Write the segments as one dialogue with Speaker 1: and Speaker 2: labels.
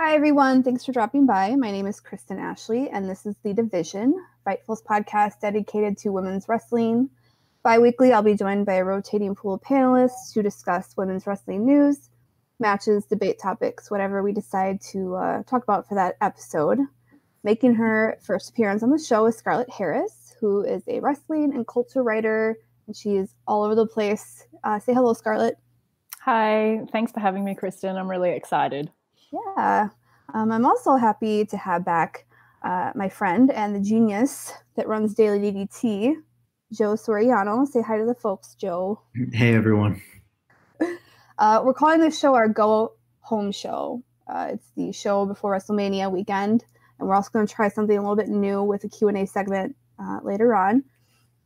Speaker 1: Hi, everyone. Thanks for dropping by. My name is Kristen Ashley, and this is The Division, Fightful's podcast dedicated to women's wrestling. Bi-weekly, I'll be joined by a rotating pool of panelists to discuss women's wrestling news, matches, debate topics, whatever we decide to talk about for that episode. Making her first appearance on the show is Scarlett Harris, who is a wrestling and culture writer, and she is all over the place. Say hello, Scarlett.
Speaker 2: Hi. Thanks for having me, Kristen. I'm really excited.
Speaker 1: Yeah. I'm also happy to have back my friend and the genius that runs Daily DDT, Joe Soriano. Say hi to the folks, Joe.
Speaker 3: Hey, everyone.
Speaker 1: We're calling this show our Go Home Show. It's the show before WrestleMania weekend, and we're also going to try something a little bit new with a Q&A segment later on.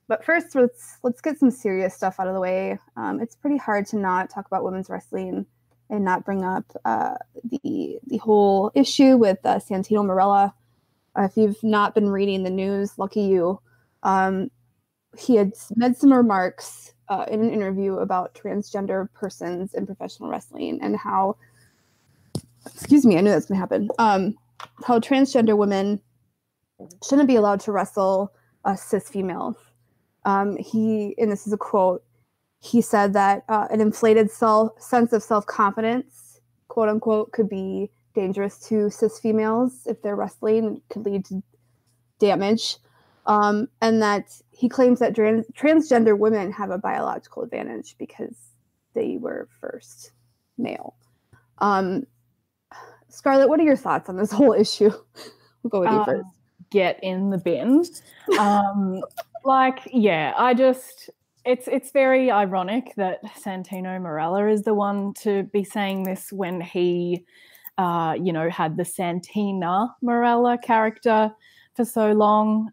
Speaker 1: But first, let's get some serious stuff out of the way. It's pretty hard to not talk about women's wrestling and not bring up the whole issue with Santino Marella. If you've not been reading the news, lucky you. He had made some remarks in an interview about transgender persons in professional wrestling and how, excuse me, I knew that's going to happen, how transgender women shouldn't be allowed to wrestle cis females. And this is a quote, he said that an inflated sense of self-confidence, quote unquote, could be dangerous to cis females if they're wrestling. It could lead to damage. And that he claims that transgender women have a biological advantage because they were first male. Scarlett, what are your thoughts on this whole issue? We'll go with you first.
Speaker 2: Get in the bin. It's very ironic that Santino Marella is the one to be saying this when he, had the Santina Marella character for so long.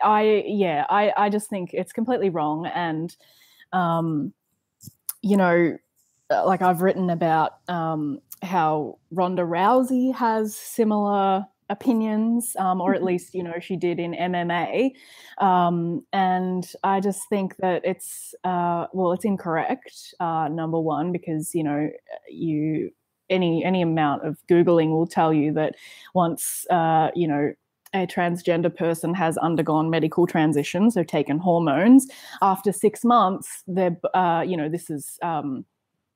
Speaker 2: I just think it's completely wrong. And, I've written about how Ronda Rousey has similar opinions, or at least, she did in MMA. And I just think that it's incorrect, number one, because, any amount of Googling will tell you that once, a transgender person has undergone medical transition, so taken hormones, after 6 months, they're, this is,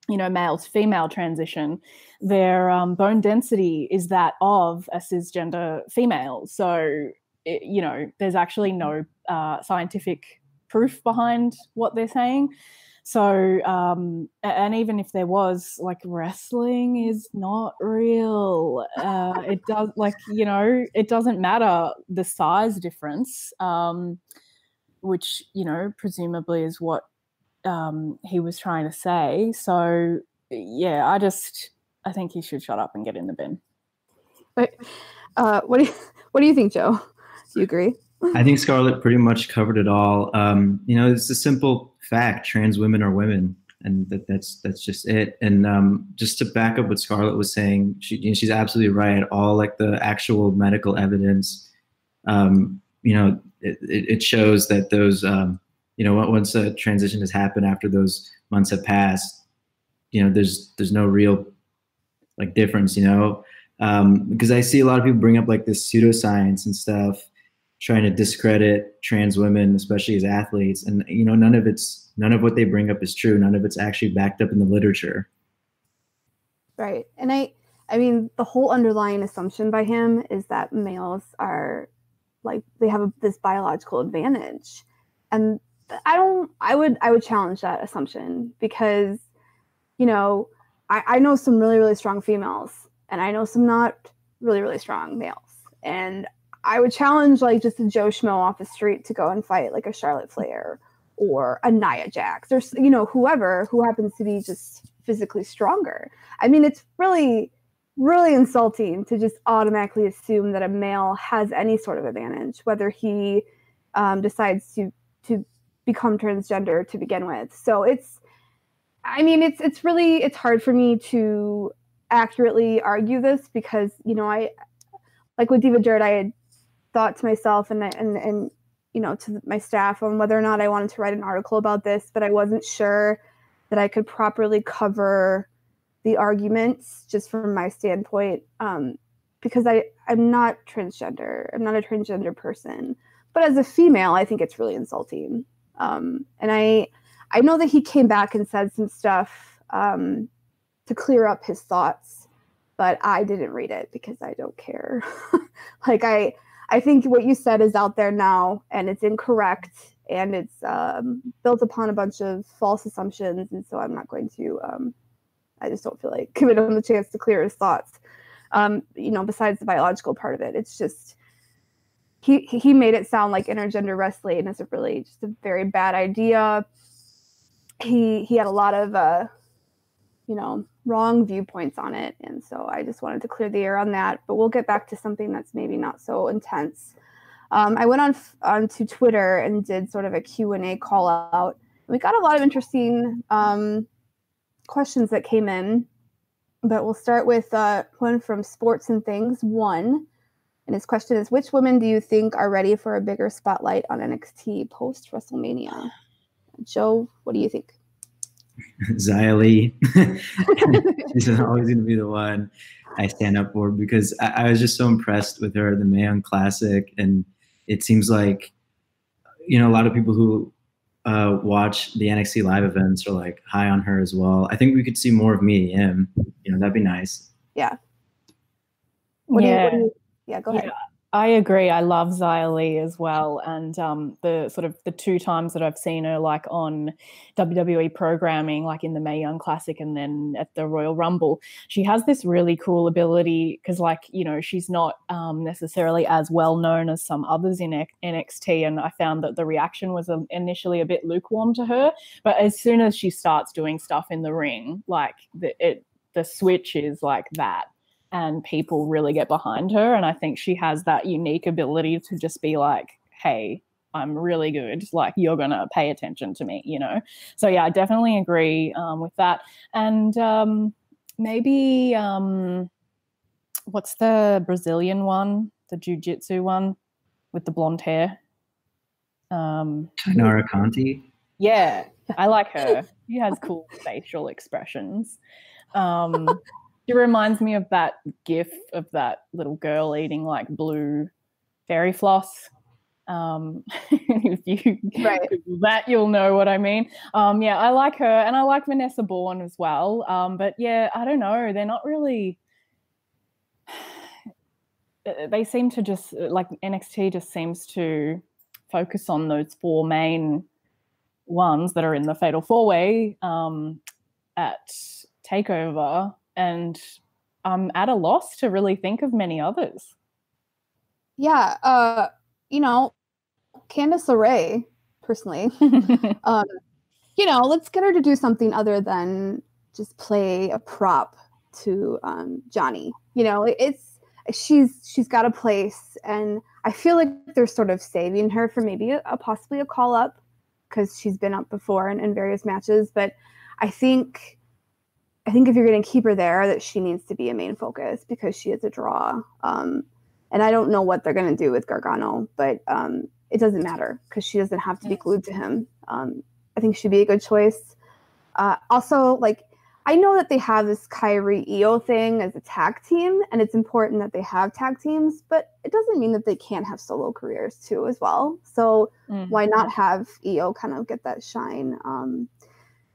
Speaker 2: male to female transition, their bone density is that of a cisgender female. So, there's actually no scientific proof behind what they're saying. So, and even if there was, wrestling is not real. It doesn't matter the size difference, which, presumably is what he was trying to say. So yeah, I think he should shut up and get in the bin.
Speaker 1: But what do you think, Joe? Do you agree?
Speaker 3: I think Scarlett pretty much covered it all. It's a simple fact: trans women are women, and that's just it. And just to back up what Scarlett was saying, she's absolutely right. All the actual medical evidence, it shows that those. Once a transition has happened after those months have passed, there's no real difference, because I see a lot of people bring up this pseudoscience and stuff, trying to discredit trans women, especially as athletes. And, none of what they bring up is true. None of it's actually backed up in the literature.
Speaker 1: Right. And I mean, the whole underlying assumption by him is that males are they have this biological advantage. And I would challenge that assumption because, I know some really, really strong females and I know some not really, really strong males. And I would challenge just a Joe Schmo off the street to go and fight a Charlotte Flair or a Nia Jax or, whoever who happens to be just physically stronger. I mean, it's really, really insulting to just automatically assume that a male has any sort of advantage, whether he decides to become transgender to begin with. So it's hard for me to accurately argue this because, I with Diva Dirt, I had thought to myself and to my staff on whether or not I wanted to write an article about this, but I wasn't sure that I could properly cover the arguments just from my standpoint, because I'm not transgender. I'm not a transgender person. But as a female, I think it's really insulting. And I know that he came back and said some stuff to clear up his thoughts, but I didn't read it because I don't care. Like, I think what you said is out there now, and it's incorrect, and it's built upon a bunch of false assumptions, and so I'm not going to, I just don't feel like giving him the chance to clear his thoughts. Besides the biological part of it, it's just, he made it sound like intergender wrestling is really just a very bad idea. He had a lot of, wrong viewpoints on it. And so I just wanted to clear the air on that, but we'll get back to something that's maybe not so intense. I went onto Twitter and did sort of a Q&A call out. We got a lot of interesting questions that came in, but we'll start with one from Sports and Things 1. And his question is, which women do you think are ready for a bigger spotlight on NXT post WrestleMania? Joe, what do you think?
Speaker 3: Xia Li. She's always going to be the one I stand up for, because I was just so impressed with her at the Mae Young Classic. And it seems like, a lot of people who watch the NXT live events are like high on her as well. I think we could see more of Mia Yim. That'd be nice.
Speaker 1: Yeah. Yeah, go ahead.
Speaker 2: Yeah, I agree. I love Xia Li as well. And the 2 times that I've seen her like on WWE programming, like in the Mae Young Classic and then at the Royal Rumble, she has this really cool ability because, she's not necessarily as well known as some others in NXT. And I found that the reaction was initially a bit lukewarm to her. But as soon as she starts doing stuff in the ring, like the switch is like that. And people really get behind her. And I think she has that unique ability to just be like, hey, I'm really good. Like, you're going to pay attention to me, So, yeah, I definitely agree with that. And maybe what's the Brazilian one, the jiu-jitsu one with the blonde hair?
Speaker 3: Tainara Conti?
Speaker 2: Yeah, I like her. She has cool facial expressions. It reminds me of that gif of that little girl eating like blue fairy floss. If you Google that, you'll know what I mean. Yeah, I like her, and I like Vanessa Bourne as well. But yeah, I don't know. They're not really. They seem to just like NXT just seems to focus on those 4 main ones that are in the Fatal 4-Way at TakeOver. And I'm at a loss to really think of many others.
Speaker 1: Yeah, Candice LeRae, personally, let's get her to do something other than just play a prop to Johnny. She's got a place, and I feel like they're sort of saving her for maybe possibly a call up, because she's been up before in various matches. But I think if you're going to keep her there, that she needs to be a main focus, because she is a draw. And I don't know what they're going to do with Gargano, but it doesn't matter, because she doesn't have to be glued to him. I think she'd be a good choice. Also, I know that they have this Kyrie Io thing as a tag team, and it's important that they have tag teams, but it doesn't mean that they can't have solo careers too as well. So why not have Io kind of get that shine?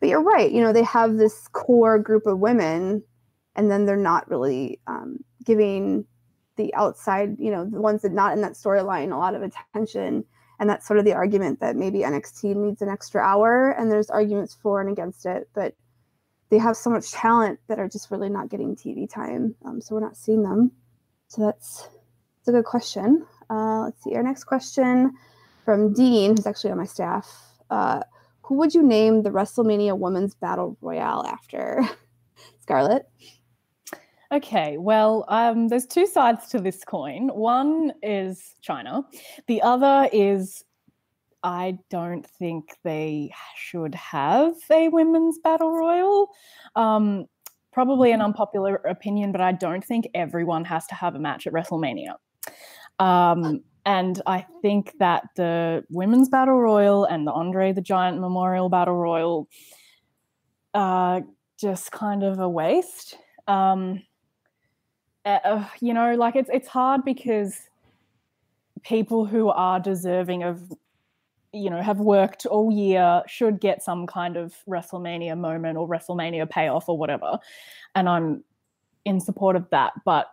Speaker 1: But you're right. They have this core group of women, and then they're not really giving the outside, the ones that not in that storyline, a lot of attention. And that's sort of the argument that maybe NXT needs an extra hour, and there's arguments for and against it. But they have so much talent that are just really not getting TV time. So we're not seeing them. So that's a good question. Let's see. Our next question from Dean, who's actually on my staff. Who would you name the WrestleMania Women's Battle Royale after? Scarlett?
Speaker 2: Okay, well, there's 2 sides to this coin. One is China. The other is I don't think they should have a women's battle royal. Probably an unpopular opinion, but I don't think everyone has to have a match at WrestleMania. And I think that the women's battle royal and the Andre the Giant Memorial Battle Royal just kind of a waste. You know, like it's hard because people who are deserving of, you know, have worked all year should get some kind of WrestleMania moment or WrestleMania payoff or whatever. And I'm in support of that. But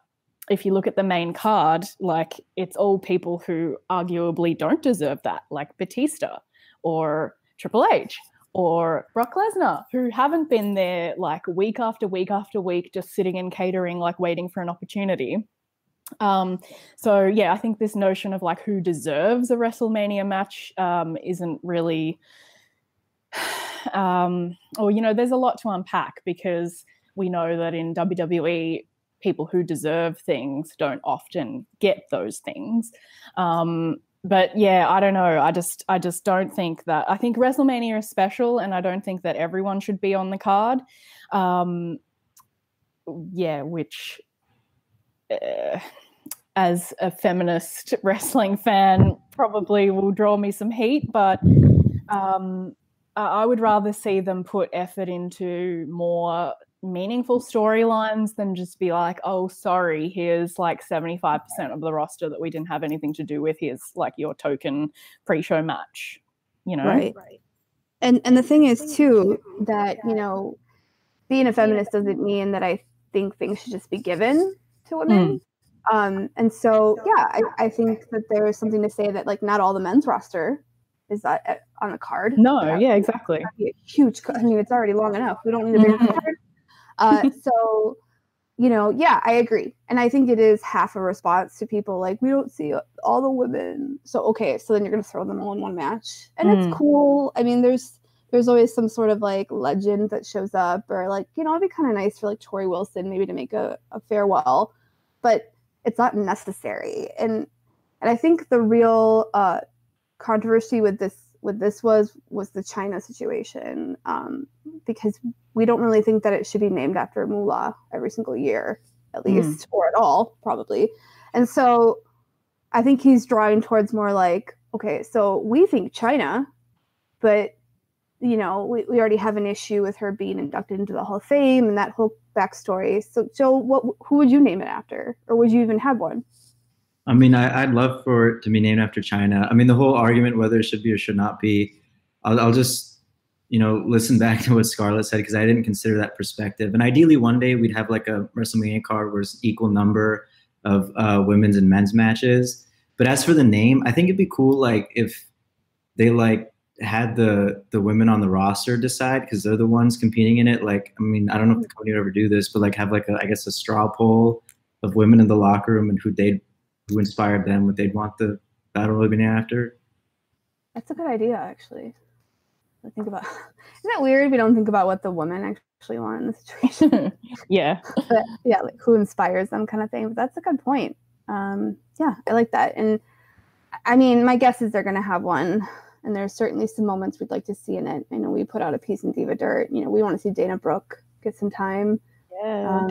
Speaker 2: if you look at the main card, like it's all people who arguably don't deserve that, like Batista or Triple H or Brock Lesnar, who haven't been there like week after week after week, just sitting and catering, like waiting for an opportunity. So yeah, I think this notion of like who deserves a WrestleMania match isn't really, or, you know, there's a lot to unpack, because we know that in WWE, people who deserve things don't often get those things. But yeah, I don't know. I just don't think that. I think WrestleMania is special, and I don't think that everyone should be on the card. Yeah, which, as a feminist wrestling fan, probably will draw me some heat. But I would rather see them put effort into more meaningful storylines than just be like, oh, sorry, here's like 75% of the roster that we didn't have anything to do with. Here's like your token pre-show match, you know?
Speaker 1: Right. And the thing is too, that, you know, being a feminist doesn't mean that I think things should just be given to women. And so, yeah, I think that there is something to say that like not all the men's roster is that on the card.
Speaker 2: No, yeah, exactly.
Speaker 1: Be a huge, I mean, it's already long enough. We don't need a bigger card. So, you know, yeah, I agree. And I think it is half a response to people like, we don't see all the women. So, okay, so then you're going to throw them all in one match. And it's cool. I mean, there's always some sort of like legend that shows up, or like, you know, it'd be kind of nice for like Tori Wilson maybe to make a farewell, but it's not necessary. And I think the real controversy with this was the China situation, because we don't really think that it should be named after Moolah every single year, at least, or at all, probably. And so I think he's drawing towards more like, okay, so we think China, but, you know, we already have an issue with her being inducted into the Hall of Fame and that whole backstory. So, Joe, who would you name it after? Or would you even have one?
Speaker 3: I mean, I'd love for it to be named after China. I mean, the whole argument whether it should be or should not be, I'll just, you know, listen back to what Scarlett said, because I didn't consider that perspective. And ideally, one day we'd have like a WrestleMania card where it's equal number of women's and men's matches. But as for the name, I think it'd be cool, like if they like had the women on the roster decide, because they're the ones competing in it. Like, I mean, I don't know if the company would ever do this, but like have like I guess a straw poll of women in the locker room and who inspired them, what they'd want the battle to be named after.
Speaker 1: That's a good idea, actually. I think about. Isn't that weird? We don't think about what the women actually want in the situation.
Speaker 2: Yeah.
Speaker 1: But yeah, like who inspires them, kind of thing. But that's a good point. Yeah, I like that. And I mean, my guess is they're going to have one. And there's certainly some moments we'd like to see in it. I know we put out a piece in Diva Dirt. You know, we want to see Dana Brooke get some time.
Speaker 2: Yeah,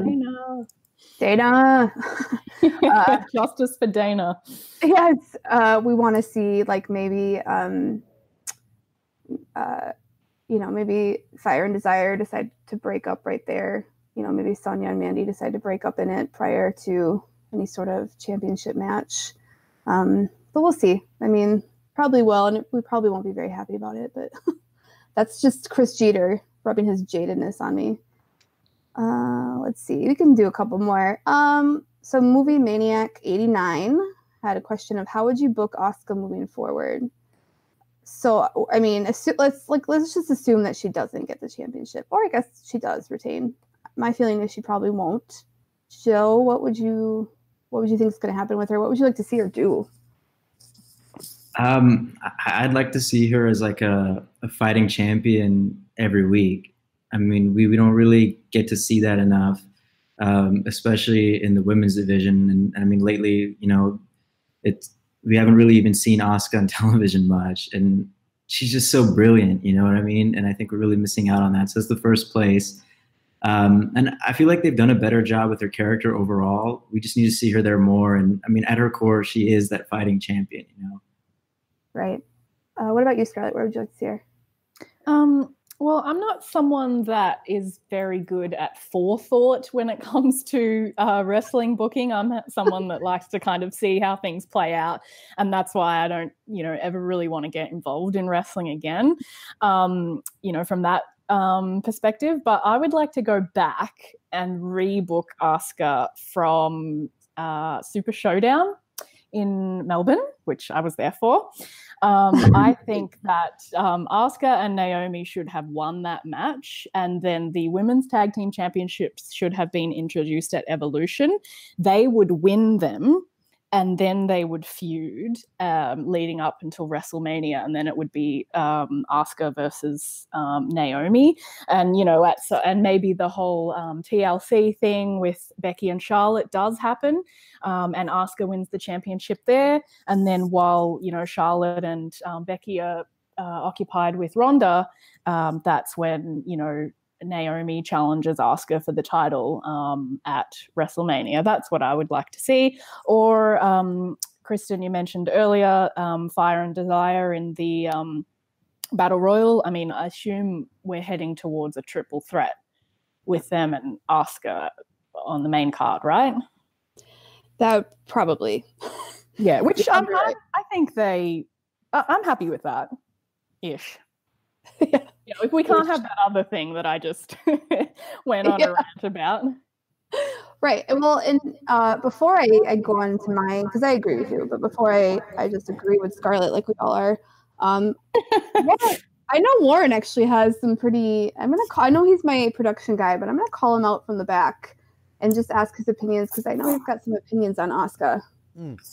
Speaker 1: Dana.
Speaker 2: Justice for Dana.
Speaker 1: Yes, we want to see like maybe, you know, maybe Fire and Desire decide to break up right there. You know, maybe Sonya and Mandy decide to break up in it prior to any sort of championship match. But we'll see. I mean, probably will, and we probably won't be very happy about it. But that's just Chris Jeter rubbing his jadedness on me. Let's see. We can do a couple more. So Movie Maniac 89 had a question of how would you book Asuka moving forward? So, I mean, let's just assume that she doesn't get the championship, or I guess she does retain. My feeling is she probably won't. Joe, what would you think is going to happen with her? What would you like to see her do?
Speaker 3: I'd like to see her as like a fighting champion every week. I mean, we don't really get to see that enough, especially in the women's division. And I mean, lately, you know, we haven't really even seen Asuka on television much, and she's just so brilliant, you know what I mean? And I think we're really missing out on that. So that's the first place. And I feel like they've done a better job with her character overall. We just need to see her there more. And I mean, at her core, she is that fighting champion, you know?
Speaker 1: Right. What about you, Scarlett? Where would you like to see her?
Speaker 2: Well, I'm not someone that is very good at forethought when it comes to wrestling booking. I'm someone that likes to kind of see how things play out, and that's why I don't, ever really want to get involved in wrestling again. From that perspective. But I would like to go back and rebook Asuka from Super Showdown in Melbourne, which I was there for. I think that Asuka and Naomi should have won that match, and then the Women's Tag Team Championships should have been introduced at Evolution. They would win them, and then they would feud leading up until WrestleMania, and then it would be Asuka versus Naomi, and and maybe the whole TLC thing with Becky and Charlotte does happen, and Asuka wins the championship there, and then while Charlotte and Becky are occupied with Ronda, that's when Naomi challenges Asuka for the title at WrestleMania. That's what I would like to see. Or Kristen, you mentioned earlier Fire and Desire in the Battle Royal. I mean, I assume we're heading towards a triple threat with them and Asuka on the main card, right?
Speaker 1: That probably.
Speaker 2: Yeah, which I think I'm happy with that ish. Yeah. If we can't have that other thing that I just went on a rant about.
Speaker 1: Right. Well, and before I go on to mine, because I agree with you, but before I just agree with Scarlett like we all are, I know Warren actually has some pretty, I know he's my production guy, but I'm going to call him out from the back and just ask his opinions, because I know he's got some opinions on Asuka.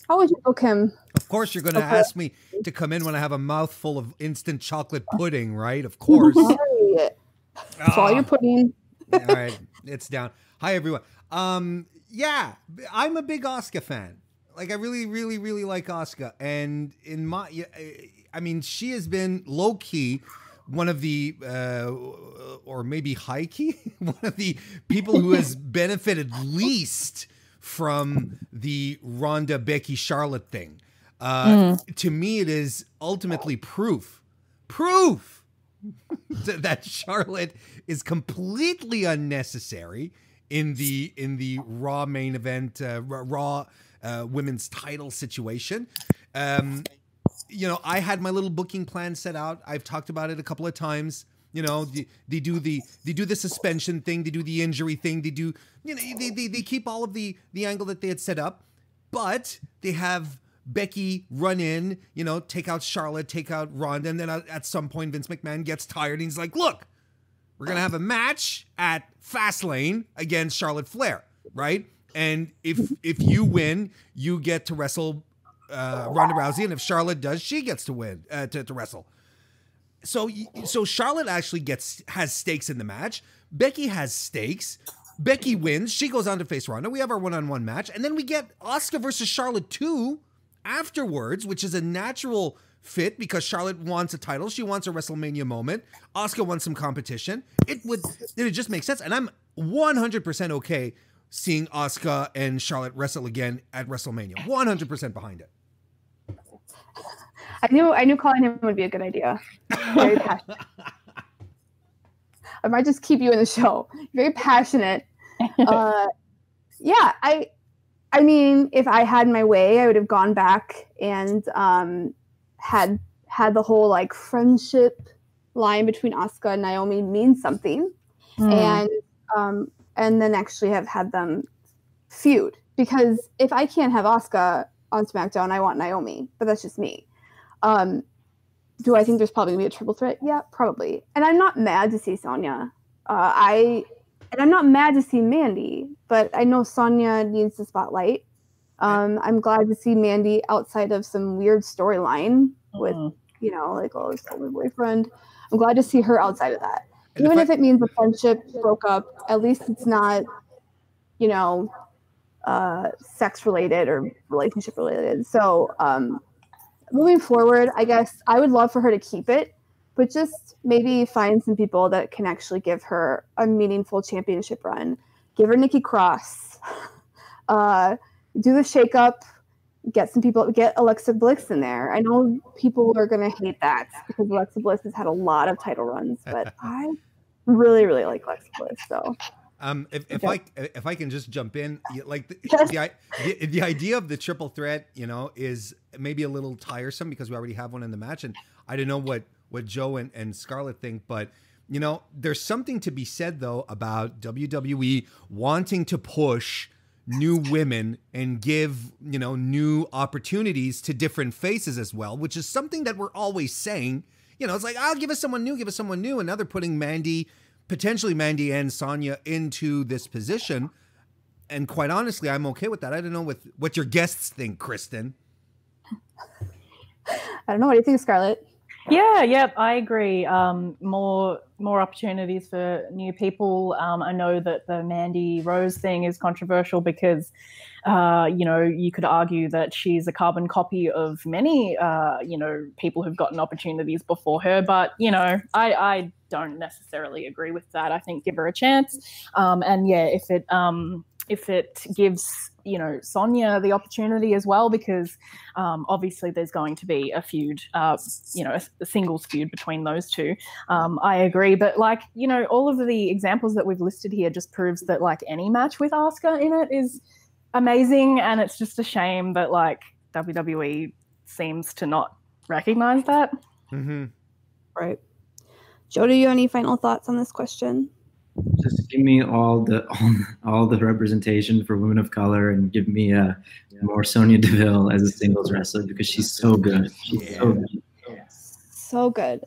Speaker 1: How would you book him?
Speaker 4: Of course, you're going to ask me to come in when I have a mouthful of instant chocolate pudding, right? Of course.
Speaker 1: That's all your pudding.
Speaker 4: All right, it's down. Hi, everyone. Yeah, I'm a big Asuka fan. Like, I really, really, really like Asuka. And she has been low key one of the, or maybe high key, one of the people who has benefited least from the Ronda, Becky, Charlotte thing. To me, it is ultimately proof that Charlotte is completely unnecessary in the Raw main event, Raw women's title situation. I had my little booking plan set out. I've talked about it a couple of times. They do the suspension thing, they do the injury thing, they keep all of the angle that they had set up, but they have Becky run in, take out Charlotte, take out Ronda, and then at some point Vince McMahon gets tired and he's like, look, we're gonna have a match at Fastlane against Charlotte Flair, right? And if you win, you get to wrestle Ronda Rousey, and if Charlotte does, she gets to win to wrestle. So Charlotte actually has stakes in the match. Becky has stakes. Becky wins. She goes on to face Ronda. We have our one-on-one match. And then we get Asuka versus Charlotte 2 afterwards, which is a natural fit because Charlotte wants a title. She wants a WrestleMania moment. Asuka wants some competition. It would just make sense. And I'm 100% okay seeing Asuka and Charlotte wrestle again at WrestleMania. 100% behind it.
Speaker 1: I knew calling him would be a good idea. Very passionate. I might just keep you in the show. Very passionate. Yeah, I mean, if I had my way, I would have gone back and had the whole like friendship line between Asuka and Naomi mean something, and then actually have had them feud. Because if I can't have Asuka on SmackDown, I want Naomi, but that's just me. Do I think there's probably gonna be a triple threat? Yeah, probably. And I'm not mad to see Sonya. I'm not mad to see Mandy, but I know Sonya needs the spotlight. I'm glad to see Mandy outside of some weird storyline with, like, oh, it's my boyfriend. I'm glad to see her outside of that. And even if it means the friendship broke up, at least it's not, sex related or relationship related. So, moving forward, I guess I would love for her to keep it, but just maybe find some people that can actually give her a meaningful championship run. Give her Nikki Cross. Do the shakeup. get some people, get Alexa Bliss in there. I know people are going to hate that because Alexa Bliss has had a lot of title runs, but I really, really like Alexa Bliss. So,
Speaker 4: if I can just jump in, like
Speaker 1: Yes.
Speaker 4: the idea of the triple threat, is maybe a little tiresome because we already have one in the match, and I don't know what Joe and Scarlett think, but there's something to be said though about WWE wanting to push new women and give new opportunities to different faces as well, which is something that we're always saying. It's like, I'll give us someone new, and now they're putting potentially Mandy and Sonya into this position, and quite honestly, I'm okay with that. I don't know what your guests think, Kristen.
Speaker 1: I don't know. What do you think, Scarlett?
Speaker 2: Yeah, I agree. More opportunities for new people. I know that the Mandy Rose thing is controversial because, you could argue that she's a carbon copy of many, people who've gotten opportunities before her. But, I don't necessarily agree with that. I think give her a chance. And yeah, if it gives Sonya the opportunity as well, because obviously there's going to be a feud, a singles feud between those two. I agree, but all of the examples that we've listed here just proves that any match with Asuka in it is amazing, and it's just a shame that WWE seems to not recognize that.
Speaker 4: Mm-hmm.
Speaker 1: Right. Joe, do you have any final thoughts on this question?
Speaker 3: Just give me all the representation for women of color, and give me more Sonya Deville as a singles wrestler, because she's so good. She's so good.
Speaker 1: So good.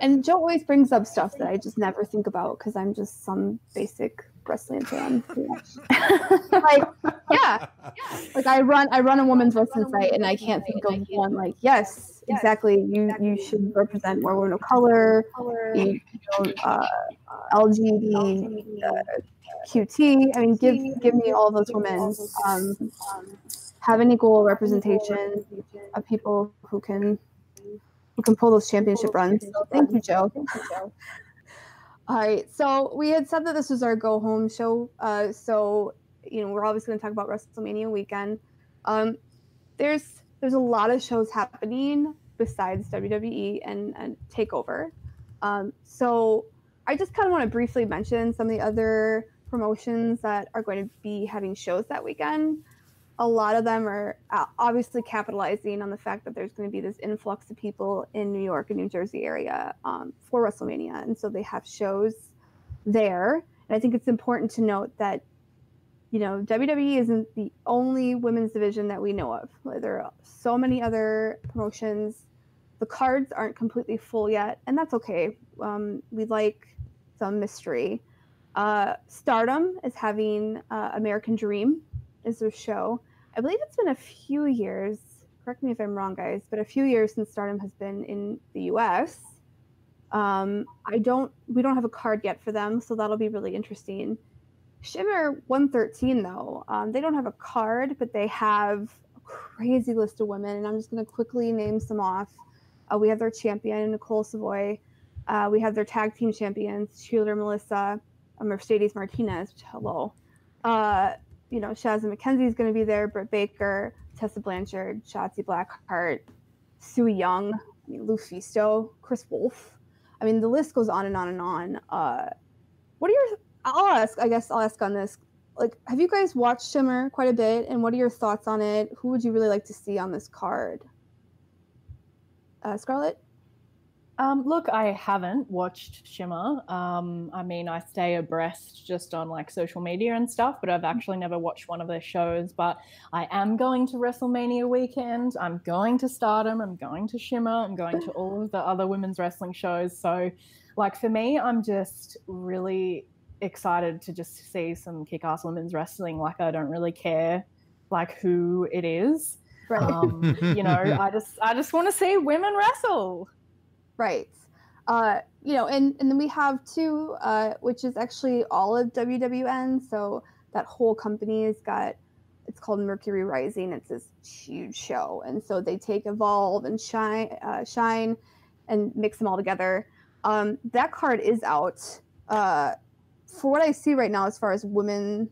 Speaker 1: And Joe always brings up stuff that I just never think about because I'm just some basic wrestling fan. I run a women's wrestling site, and I can't think of one yes, exactly. You should represent more women of color. LGBTQT. I mean, give me all those women. Have an equal representation of people who can pull those championship runs. So thank you, Joe. All right. So we had said that this was our go home show. So we're obviously going to talk about WrestleMania weekend. There's a lot of shows happening besides WWE and Takeover. So I just kind of want to briefly mention some of the other promotions that are going to be having shows that weekend. A lot of them are obviously capitalizing on the fact that there's going to be this influx of people in New York and New Jersey area for WrestleMania. And so they have shows there. And I think it's important to note that, WWE isn't the only women's division that we know of. There are so many other promotions. The cards aren't completely full yet, and that's okay. We like some mystery. Stardom is having American Dream is their show. I believe it's been a few years, correct me if I'm wrong, guys, but a few years since Stardom has been in the US. We don't have a card yet for them, so that'll be really interesting. Shimmer 113, though, they don't have a card, but they have a crazy list of women, and I'm just going to quickly name some off. We have their champion, Nicole Savoy. We have their tag team champions, Cheerleader Melissa, Mercedes Martinez, hello. Shazza McKenzie is going to be there, Britt Baker, Tessa Blanchard, Shotzi Blackheart, Sue Young, Lou Fisto, Chris Wolf. I mean, the list goes on and on and on. I'll ask on this. Have you guys watched Shimmer quite a bit, and what are your thoughts on it? Who would you really like to see on this card? Scarlett?
Speaker 2: Look, I haven't watched Shimmer. I mean, I stay abreast just on social media and stuff, but I've actually never watched one of their shows. But I am going to WrestleMania weekend. I'm going to Stardom. I'm going to Shimmer. I'm going to all of the other women's wrestling shows. So, for me, I'm just really excited to just see some kick-ass women's wrestling. I don't really care who it is.
Speaker 1: Right.
Speaker 2: I just want to see women wrestle.
Speaker 1: Right. And then we have two, which is actually all of WWN. So that whole company it's called Mercury Rising. It's this huge show. And so they take Evolve and Shine and mix them all together. That card is out. For what I see right now, as far as women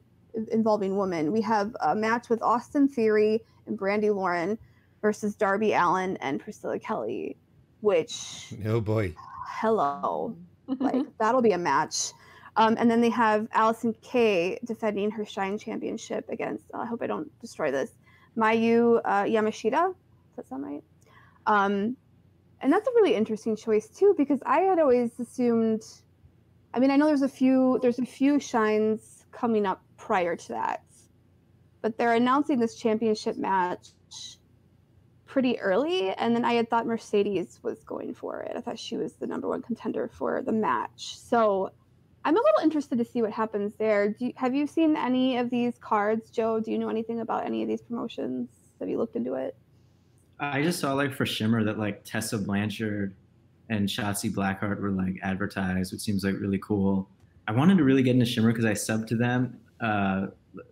Speaker 1: involving women. We have a match with Austin Theory and Brandi Lauren versus Darby Allin and Priscilla Kelly, which,
Speaker 4: oh boy,
Speaker 1: hello, like that'll be a match. And then they have Allison Kay defending her Shine Championship against, I hope I don't destroy this, Mayu Yamashita. Does that sound right? And that's a really interesting choice too, because I had always assumed, I mean, I know there's a few Shines coming up prior to that, but they're announcing this championship match pretty early, and then I had thought Mercedes was going for it. I thought she was the number one contender for the match. So I'm a little interested to see what happens there. Have you seen any of these cards, Joe? Do you know anything about any of these promotions? Have you looked into it?
Speaker 3: I just saw like for Shimmer that like Tessa Blanchard and Shotzi Blackheart were like advertised, which seems like really cool. I wanted to really get into Shimmer because I subbed to them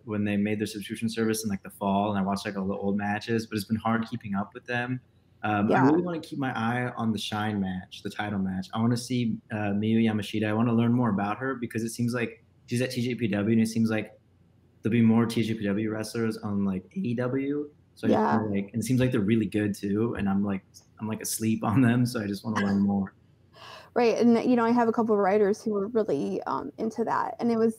Speaker 3: when they made their subscription service in like the fall, and I watched like all the old matches, but it's been hard keeping up with them. I really want to keep my eye on the Shine match, the title match. I want to see Miyu Yamashita. I want to learn more about her because it seems like she's at TJPW, and it seems like there'll be more TJPW wrestlers on like AEW. So I just like, and it seems like they're really good too, and I'm like asleep on them, so I just want to learn more.
Speaker 1: Right, and you know, I have a couple of writers who were really into that, and it was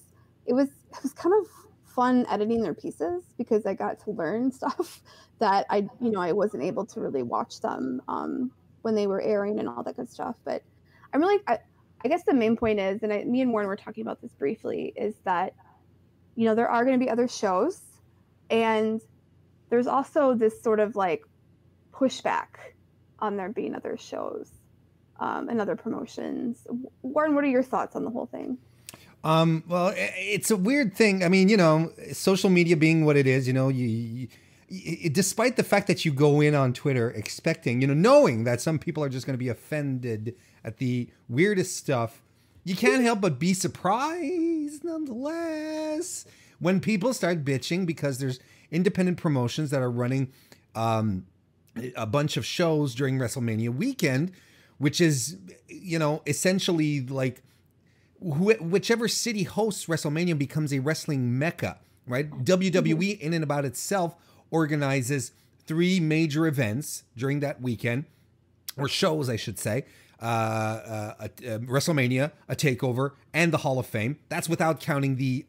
Speaker 1: kind of fun editing their pieces because I got to learn stuff that I wasn't able to really watch them when they were airing and all that good stuff. But I'm really, I guess the main point is, and me and Warren were talking about this briefly, is that there are going to be other shows, and there's also this sort of like pushback on there being other shows and other promotions. Warren, what are your thoughts on the whole thing?
Speaker 4: Well, it's a weird thing. I mean, social media being what it is, despite the fact that you go in on Twitter expecting, knowing that some people are just going to be offended at the weirdest stuff, you can't help but be surprised nonetheless when people start bitching because there's independent promotions that are running a bunch of shows during WrestleMania weekend, which is, essentially like whichever city hosts WrestleMania becomes a wrestling mecca, right? WWE in and about itself organizes 3 major events during that weekend, or shows, I should say. WrestleMania, a takeover, and the Hall of Fame. That's without counting the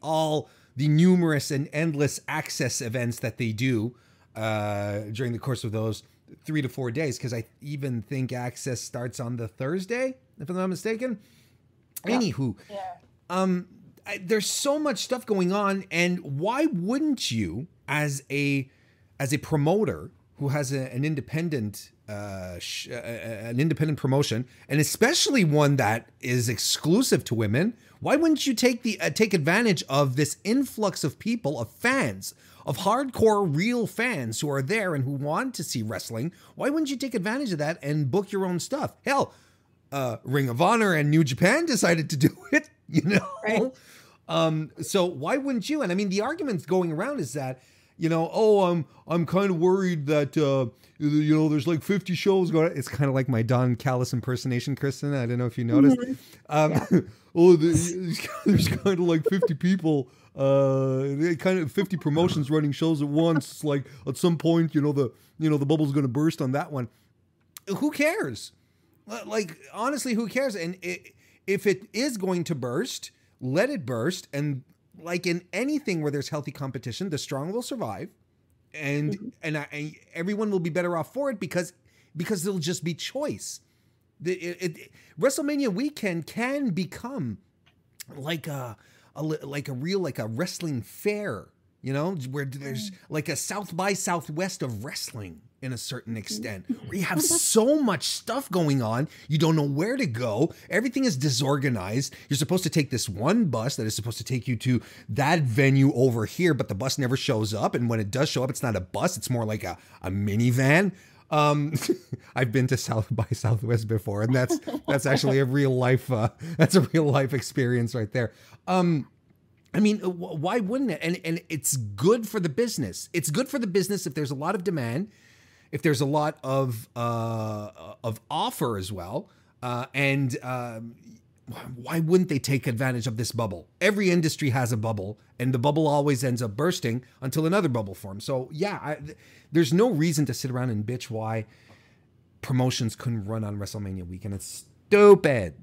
Speaker 4: numerous and endless access events that they do during the course of those 3 to 4 days, because I even think access starts on the Thursday, if I'm not mistaken. Yeah. Anywho, there's so much stuff going on, and why wouldn't you, as a promoter who has an independent promotion, and especially one that is exclusive to women, why wouldn't you take advantage of this influx of people, of fans, of hardcore real fans who are there and who want to see wrestling? Why wouldn't you take advantage of that and book your own stuff? Hell, Ring of Honor and New Japan decided to do it,
Speaker 1: Right.
Speaker 4: So why wouldn't you? And I mean, the argument going around is that, I'm kind of worried that, there's like 50 shows going on. It's kind of like my Don Callis impersonation, Kristen. I don't know if you noticed. There's kind of like 50 people, kind of 50 promotions running shows at once. It's like at some point, the bubble's going to burst on that one. Who cares? Like, honestly, who cares? And if it is going to burst, let it burst. And like in anything where there's healthy competition, the strong will survive, and everyone will be better off for it because there'll just be choice. WrestleMania weekend can become like a wrestling fair, where there's like a South by Southwest of wrestling in a certain extent, where you have so much stuff going on, you don't know where to go. Everything is disorganized. You're supposed to take this one bus that is supposed to take you to that venue over here, but the bus never shows up. And when it does show up, it's not a bus. It's more like a minivan. I've been to South by Southwest before, and that's actually a real life experience right there. I mean, why wouldn't it? And it's good for the business. It's good for the business if there's a lot of demand, if there's a lot of offer as well. And why wouldn't they take advantage of this bubble? Every industry has a bubble, and the bubble always ends up bursting until another bubble forms. So yeah, there's no reason to sit around and bitch why promotions couldn't run on WrestleMania weekend. It's stupid.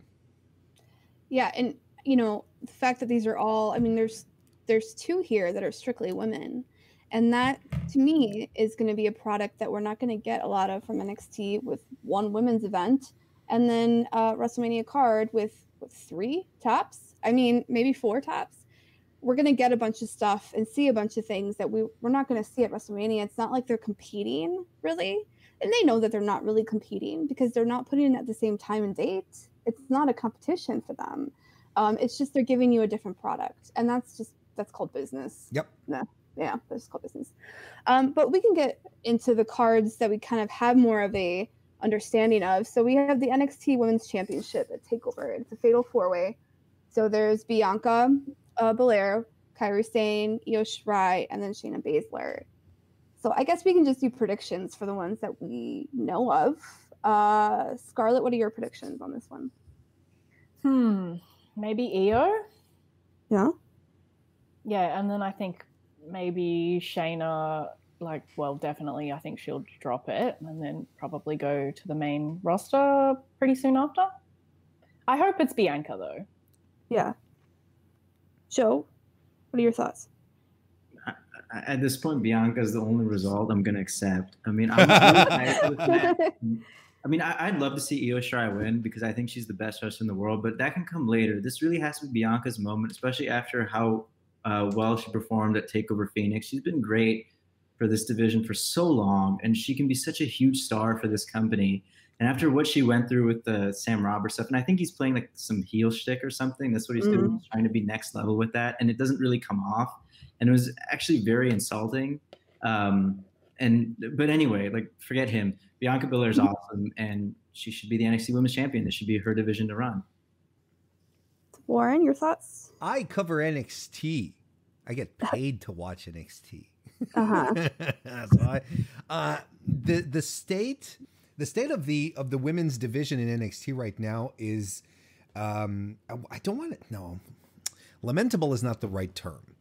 Speaker 1: Yeah, and you know, the fact that these are all, I mean, there's 2 here that are strictly women. And that, to me, is going to be a product that we're not going to get a lot of from NXT with one women's event, and then WrestleMania card with 3 tops. I mean, maybe 4 tops. We're going to get a bunch of stuff and see a bunch of things that we're not going to see at WrestleMania. It's not like they're competing, really. And they know that they're not really competing because they're not putting it at the same time and date. It's not a competition for them. It's just they're giving you a different product. And that's called business.
Speaker 4: Yep.
Speaker 1: Yeah, that's called business. But we can get into the cards that we kind of have more of a understanding of. So we have the NXT Women's Championship at TakeOver. It's a fatal 4-way. So there's Bianca Belair, Kairi Sane, Io Shirai, and then Shayna Baszler. So I guess we can just do predictions for the ones that we know of. Scarlett, what are your predictions on this one?
Speaker 2: Maybe Io?
Speaker 1: Yeah.
Speaker 2: Yeah, and then I think maybe Shayna, definitely I think she'll drop it and then probably go to the main roster pretty soon after. I hope it's Bianca, though.
Speaker 1: Yeah. Joe, what are your thoughts?
Speaker 3: At this point, Bianca is the only result I'm going to accept. I mean, I'd love to see Io Shirai win because I think she's the best wrestler in the world, but that can come later. This really has to be Bianca's moment, especially after how well she performed at TakeOver Phoenix. She's been great for this division for so long, and she can be such a huge star for this company. And after what she went through with the Sam Roberts stuff, and I think he's playing like some heel shtick or something. That's what he's doing. He's trying to be next level with that, and it doesn't really come off. And it was actually very insulting. But anyway, forget him. Bianca Belair is awesome, and she should be the NXT Women's Champion. This should be her division to run.
Speaker 1: Warren, your thoughts?
Speaker 4: I cover NXT. I get paid to watch NXT.
Speaker 1: Uh-huh.
Speaker 4: So the state of the women's division in NXT right now is I don't want it. No, lamentable is not the right term.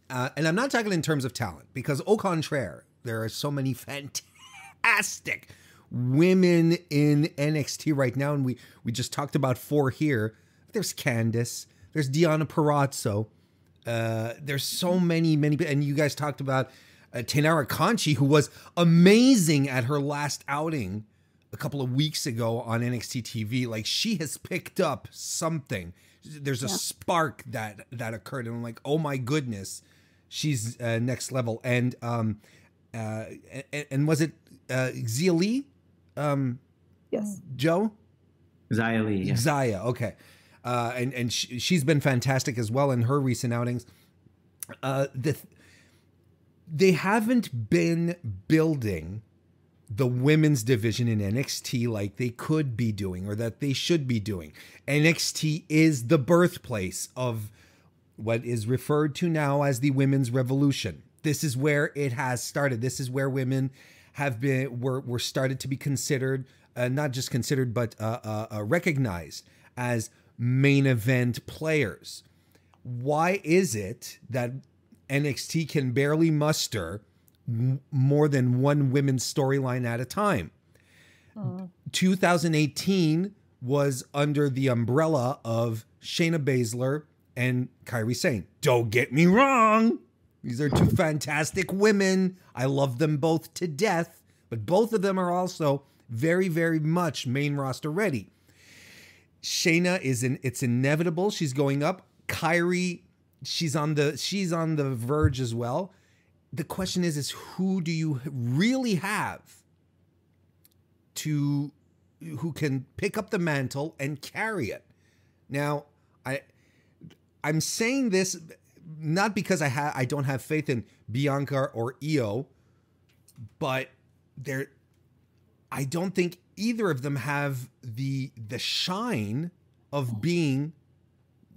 Speaker 4: And I'm not talking in terms of talent, because au contraire, there are so many fantastic women in NXT right now, and we just talked about 4 here. There's Candice, there's Deonna Purrazzo, there's so many, and you guys talked about Taynara Conti, who was amazing at her last outing a couple of weeks ago on NXT TV. Like, she has picked up something. There's a spark that occurred, and I'm like, oh my goodness, she's next level. And was it Xia Li?
Speaker 1: Yes.
Speaker 4: Joe?
Speaker 3: Xia Li. Yeah.
Speaker 4: Xia, okay. And she's been fantastic as well in her recent outings. They haven't been building the women's division in NXT like they could be doing, or that they should be doing. NXT is the birthplace of what is referred to now as the women's revolution. This is where it has started. This is where women were started to be considered, not just considered, but recognized as main event players. Why is it that NXT can barely muster more than one women's storyline at a time? 2018 was under the umbrella of Shayna Baszler and Kairi Sane. Don't get me wrong. These are 2 fantastic women. I love them both to death, but both of them are also very, very much main roster ready. Shayna it's inevitable. She's going up. Kairi, she's on the verge as well. The question is who do you really have who can pick up the mantle and carry it? Now, I'm saying this not because I don't have faith in Bianca or Io, but I don't think either of them have the shine of being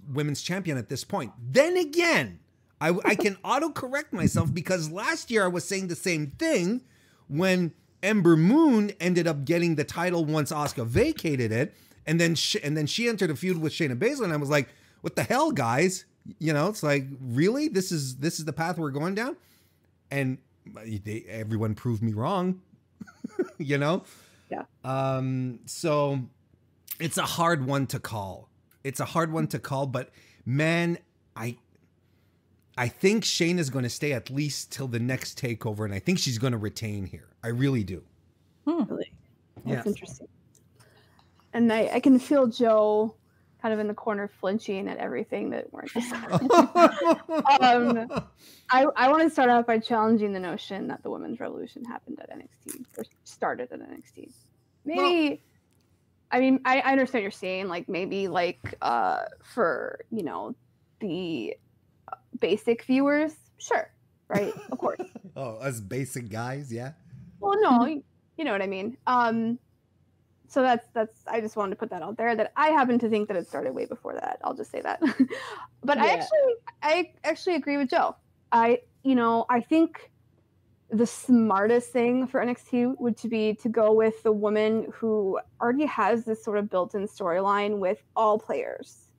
Speaker 4: women's champion at this point. Then again, I can auto-correct myself, because last year I was saying the same thing when Ember Moon ended up getting the title once Asuka vacated it, And then she entered a feud with Shayna Baszler, and I was like, what the hell, guys? You know, it's like, really? This is the path we're going down? And everyone proved me wrong, you know?
Speaker 1: Yeah.
Speaker 4: So it's a hard one to call. But man, I think Shayna's going to stay at least till the next takeover, and I think she's going to retain here. I really do.
Speaker 1: Really? That's
Speaker 4: Yeah.
Speaker 1: interesting. And I can feel Joe kind of in the corner flinching at everything that we're just I want to start out by challenging the notion that the women's revolution happened at NXT or started at NXT. Maybe I mean I understand what you're saying, like maybe like for, you know, the basic viewers, sure, right? Of course.
Speaker 4: Oh, us basic guys, yeah.
Speaker 1: Well, no, you know what I mean. So that's I just wanted to put that out there, that I happen to think that it started way before that. I'll just say that. But
Speaker 2: Yeah.
Speaker 1: I actually agree with Joe. I think the smartest thing for NXT would be to go with the woman who already has this sort of built-in storyline with all players.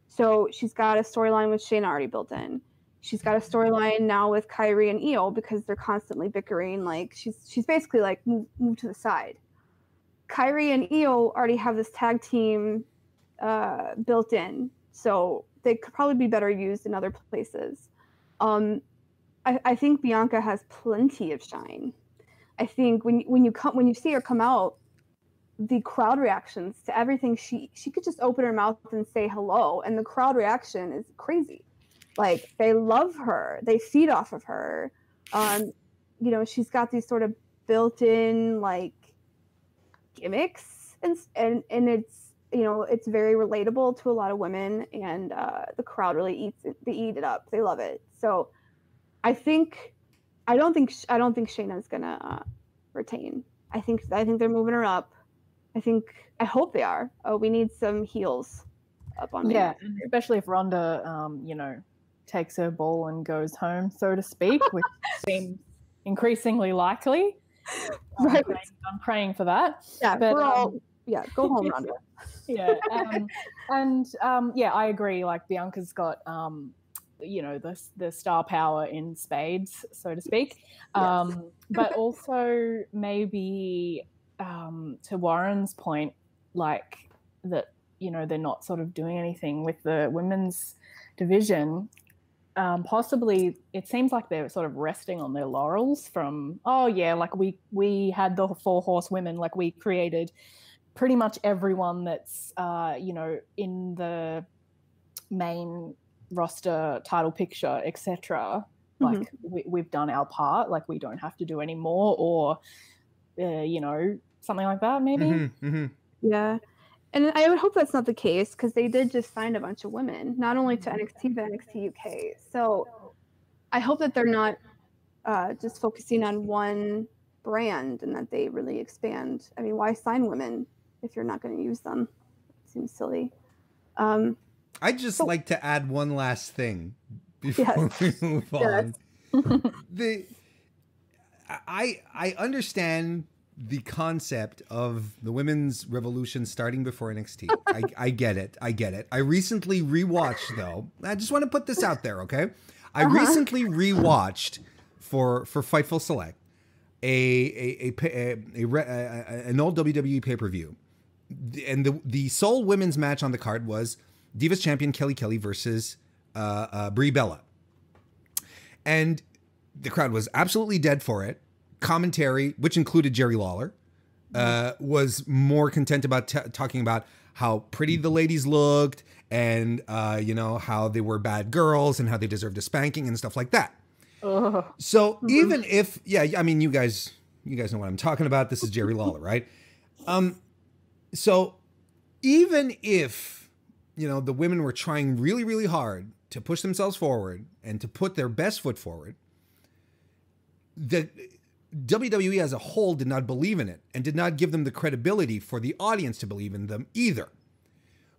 Speaker 1: So she's got a storyline with Shayna already built in. She's got a storyline now with Kyrie and Io because they're constantly bickering. Like she's basically like move to the side. Kyrie and Io already have this tag team built in, so they could probably be better used in other places. I think Bianca has plenty of shine. I think when you see her come out, the crowd reactions to everything, she could just open her mouth and say hello, and the crowd reaction is crazy. Like, they love her, they feed off of her. You know, she's got these sort of built-in like gimmicks, and it's, you know, it's very relatable to a lot of women, and the crowd really eat it up. They love it. So I don't think Shayna's gonna retain. I think they're moving her up. I hope they are. Oh, we need some heels up on me.
Speaker 2: Yeah, especially if Ronda, you know, takes her ball and goes home, so to speak, which seems increasingly likely.
Speaker 1: Right.
Speaker 2: I'm praying for that.
Speaker 1: Yeah,
Speaker 2: but,
Speaker 1: we're all go home, Ronda.
Speaker 2: Yeah, yeah, I agree. Like, Bianca's got you know, the star power in spades, so to speak.
Speaker 1: Yes.
Speaker 2: But also maybe to Warren's point, like that, you know, they're not sort of doing anything with the women's division. Possibly it seems like they're sort of resting on their laurels from, oh yeah, like we had the 4 horsewomen, like we created pretty much everyone that's you know, in the main roster title picture, etc. Like we've done our part, like we don't have to do any more, or you know, something like that maybe.
Speaker 1: Yeah, and I would hope that's not the case, because they did just sign a bunch of women, not only to NXT but NXT UK. So I hope that they're not just focusing on one brand, and that they really expand. I mean, why sign women if you're not going to use them? It seems silly.
Speaker 4: I'd just like to add one last thing before we move on. I understand the concept of the women's revolution starting before NXT. I get it. I recently rewatched, though. I just want to put this out there, okay? I recently rewatched for Fightful Select an old WWE pay-per-view, and the sole women's match on the card was Divas champion Kelly versus Brie Bella. And the crowd was absolutely dead for it. Commentary, which included Jerry Lawler, was more content about talking about how pretty the ladies looked, and you know, how they were bad girls and how they deserved a spanking and stuff like that. So even if, yeah, I mean, you guys know what I'm talking about. This is Jerry Lawler, right? So even if, you know, the women were trying really, really hard to push themselves forward and to put their best foot forward, the WWE as a whole did not believe in it and did not give them the credibility for the audience to believe in them either.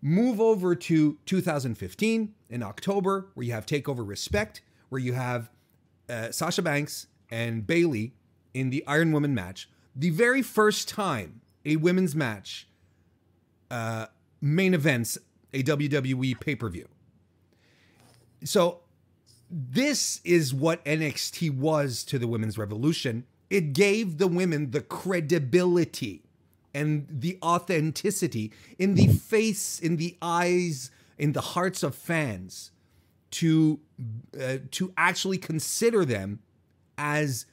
Speaker 4: Move over to 2015 in October, where you have TakeOver Respect, where you have Sasha Banks and Bayley in the Iron Woman match. The very first time a women's match main events a WWE pay-per-view. So this is what NXT was to the Women's Revolution. It gave the women the credibility and the authenticity in the face, in the eyes, in the hearts of fans to actually consider them as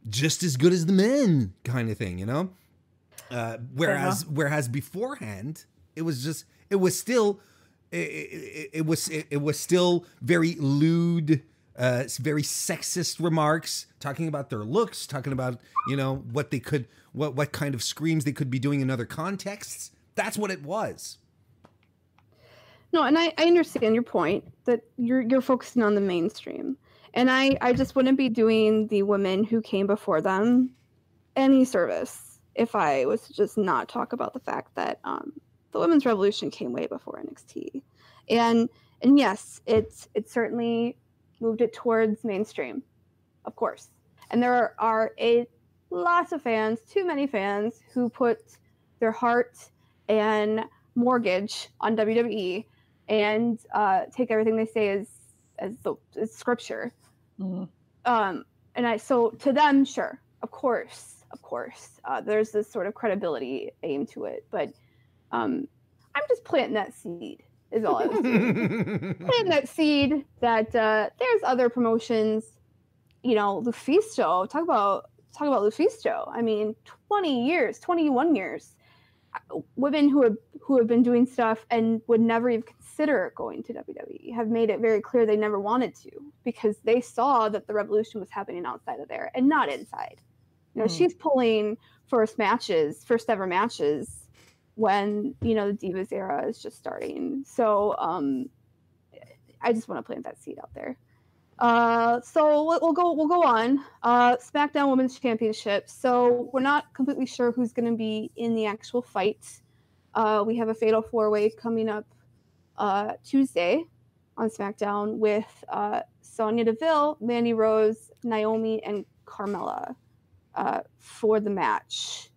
Speaker 4: just as good as the men, kind of thing, you know? Whereas beforehand, it was still very lewd, very sexist remarks, talking about their looks, talking about, you know, what kind of screams they could be doing in other contexts. That's what it was.
Speaker 1: No, and I understand your point that you're focusing on the mainstream. And I just wouldn't be doing the women who came before them any service if I was to just not talk about the fact that the Women's Revolution came way before NXT. And yes, it certainly moved it towards mainstream, of course. And there are lots of fans, too many fans, who put their heart and mortgage on WWE and take everything they say as scripture. Mm-hmm. So to them, sure, of course, there's this sort of credibility aim to it, but I'm just planting that seed. Is all I was doing. Planting that seed that there's other promotions, you know, Lufisto. Talk about Lufisto. I mean, 21 years, women who have been doing stuff and would never even consider going to WWE have made it very clear they never wanted to, because they saw that the revolution was happening outside of there and not inside. You know, she's pulling first ever matches when, you know, the Divas era is just starting. So I just want to plant that seed out there. So we'll go on. SmackDown Women's Championship. So we're not completely sure who's going to be in the actual fight. We have a Fatal 4-Way coming up Tuesday on SmackDown with Sonya Deville, Mandy Rose, Naomi, and Carmella for the match.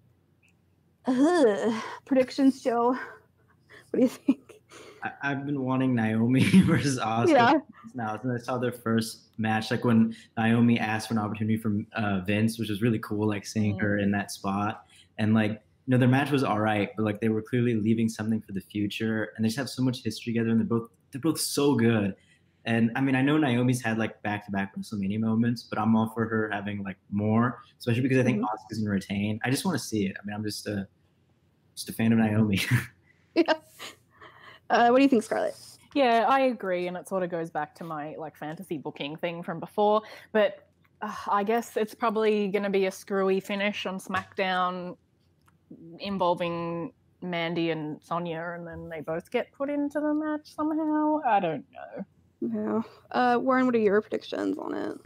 Speaker 1: Predictions, Joe. What do you think?
Speaker 3: I've been wanting Naomi versus Asuka now since I saw their first match. Like when Naomi asked for an opportunity from Vince, which was really cool. Like seeing her in that spot, and like, you know, their match was all right, but like they were clearly leaving something for the future, and they just have so much history together, and they're both so good. And I mean, I know Naomi's had like back-to-back WrestleMania moments, but I'm all for her having like more, especially because I think Asuka's gonna retain. I just want to see it. I mean, I'm just a fan of Naomi.
Speaker 1: Yeah. What do you think, Scarlett?
Speaker 2: Yeah, I agree, and it sort of goes back to my like fantasy booking thing from before. But I guess it's probably going to be a screwy finish on SmackDown involving Mandy and Sonya, and then they both get put into the match somehow. I don't know.
Speaker 1: Yeah. Warren, what are your predictions on it?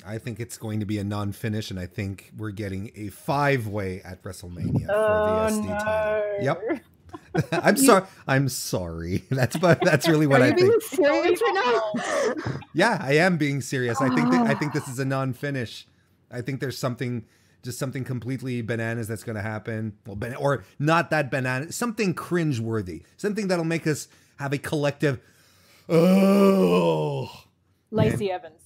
Speaker 4: I think it's going to be a non-finish, and I think we're getting a 5-way at WrestleMania for the SD title. Yep. I'm sorry. That's really what I think.
Speaker 1: Are you being serious right now?
Speaker 4: Yeah, I am being serious. I think this is a non-finish. I think there's something completely bananas that's going to happen. Well, or not that banana. Something cringe-worthy. Something that'll make us have a collective. Oh,
Speaker 2: Lacey Evans.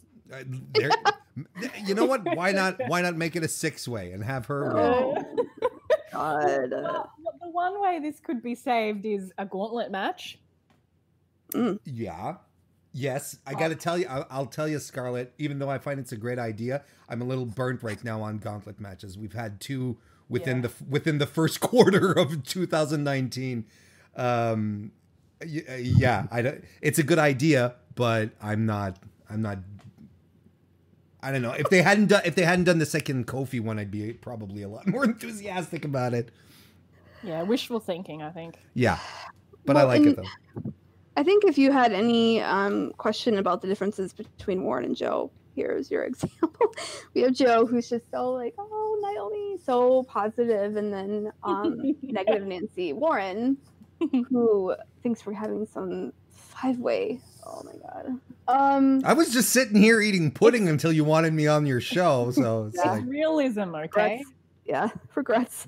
Speaker 4: You know what? Why not make it a 6-way and have her win?
Speaker 1: God.
Speaker 2: The one way this could be saved is a gauntlet match.
Speaker 4: Yeah. Yes. I got to tell you, I'll tell you, Scarlett, even though I find it's a great idea, I'm a little burnt right now on gauntlet matches. We've had 2 within the first quarter of 2019. It's a good idea, but I'm not. I don't know. If they hadn't done the second Kofi one, I'd be probably a lot more enthusiastic about it.
Speaker 2: Yeah, wishful thinking, I think.
Speaker 4: Yeah, but I like it though.
Speaker 1: I think if you had any question about the differences between Warren and Joe, here's your example. We have Joe, who's just so like, oh, Naomi, so positive, and then negative Nancy. Warren, who thinks we're having some 5-way. Oh my god.
Speaker 4: I was just sitting here eating pudding until you wanted me on your show, so it's
Speaker 2: realism, okay?
Speaker 1: Regrets. Yeah, regrets.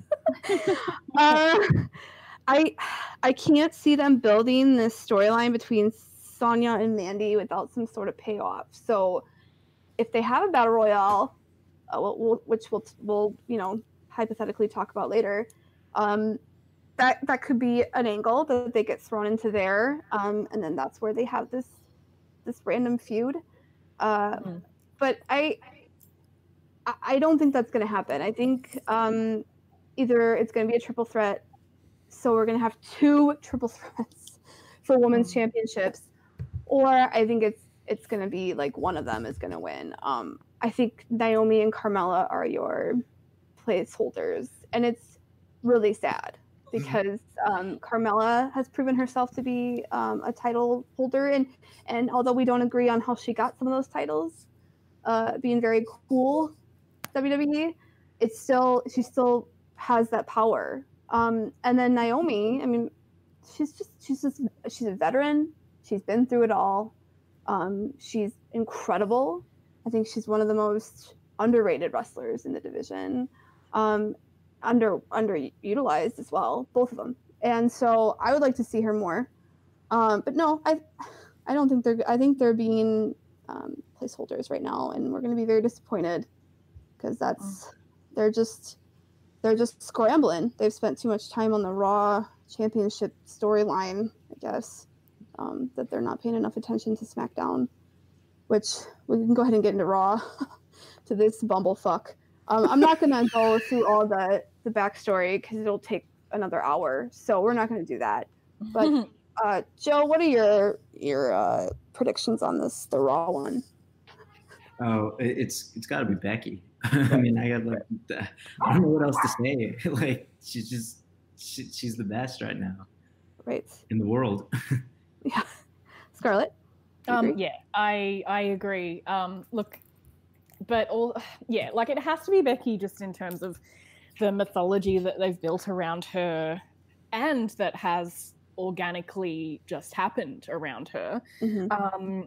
Speaker 1: I can't see them building this storyline between Sonya and Mandy without some sort of payoff. So if they have a battle royale, which we'll hypothetically talk about later, that could be an angle that they get thrown into there, and then that's where they have this random feud. But I don't think that's going to happen. I think either it's going to be a triple threat, so we're going to have 2 triple threats for women's championships, or I think it's going to be like one of them is going to win. I think Naomi and Carmella are your placeholders, and it's really sad because Carmella has proven herself to be a title holder, and although we don't agree on how she got some of those titles, being very cool, WWE, she still has that power. And then Naomi, I mean, she's a veteran. She's been through it all. She's incredible. I think she's one of the most underrated wrestlers in the division. Underutilized as well, both of them. And so I would like to see her more. But no, I don't think I think they're being placeholders right now, and we're going to be very disappointed because they're just scrambling. They've spent too much time on the Raw Championship storyline, I guess, that they're not paying enough attention to SmackDown, which we can go ahead and get into Raw to this bumblefuck. I'm not going to go through all the backstory because it'll take another hour, so we're not going to do that. But Joe, what are your predictions on the Raw one?
Speaker 3: Oh, it's got to be Becky. I mean, I don't know what else to say. Like, she's the best right now,
Speaker 1: right,
Speaker 3: in the world.
Speaker 1: Yeah, Scarlett.
Speaker 2: Yeah, I agree. Look, but like it has to be Becky just in terms of the mythology that they've built around her, and that has organically just happened around her.
Speaker 1: Mm-hmm.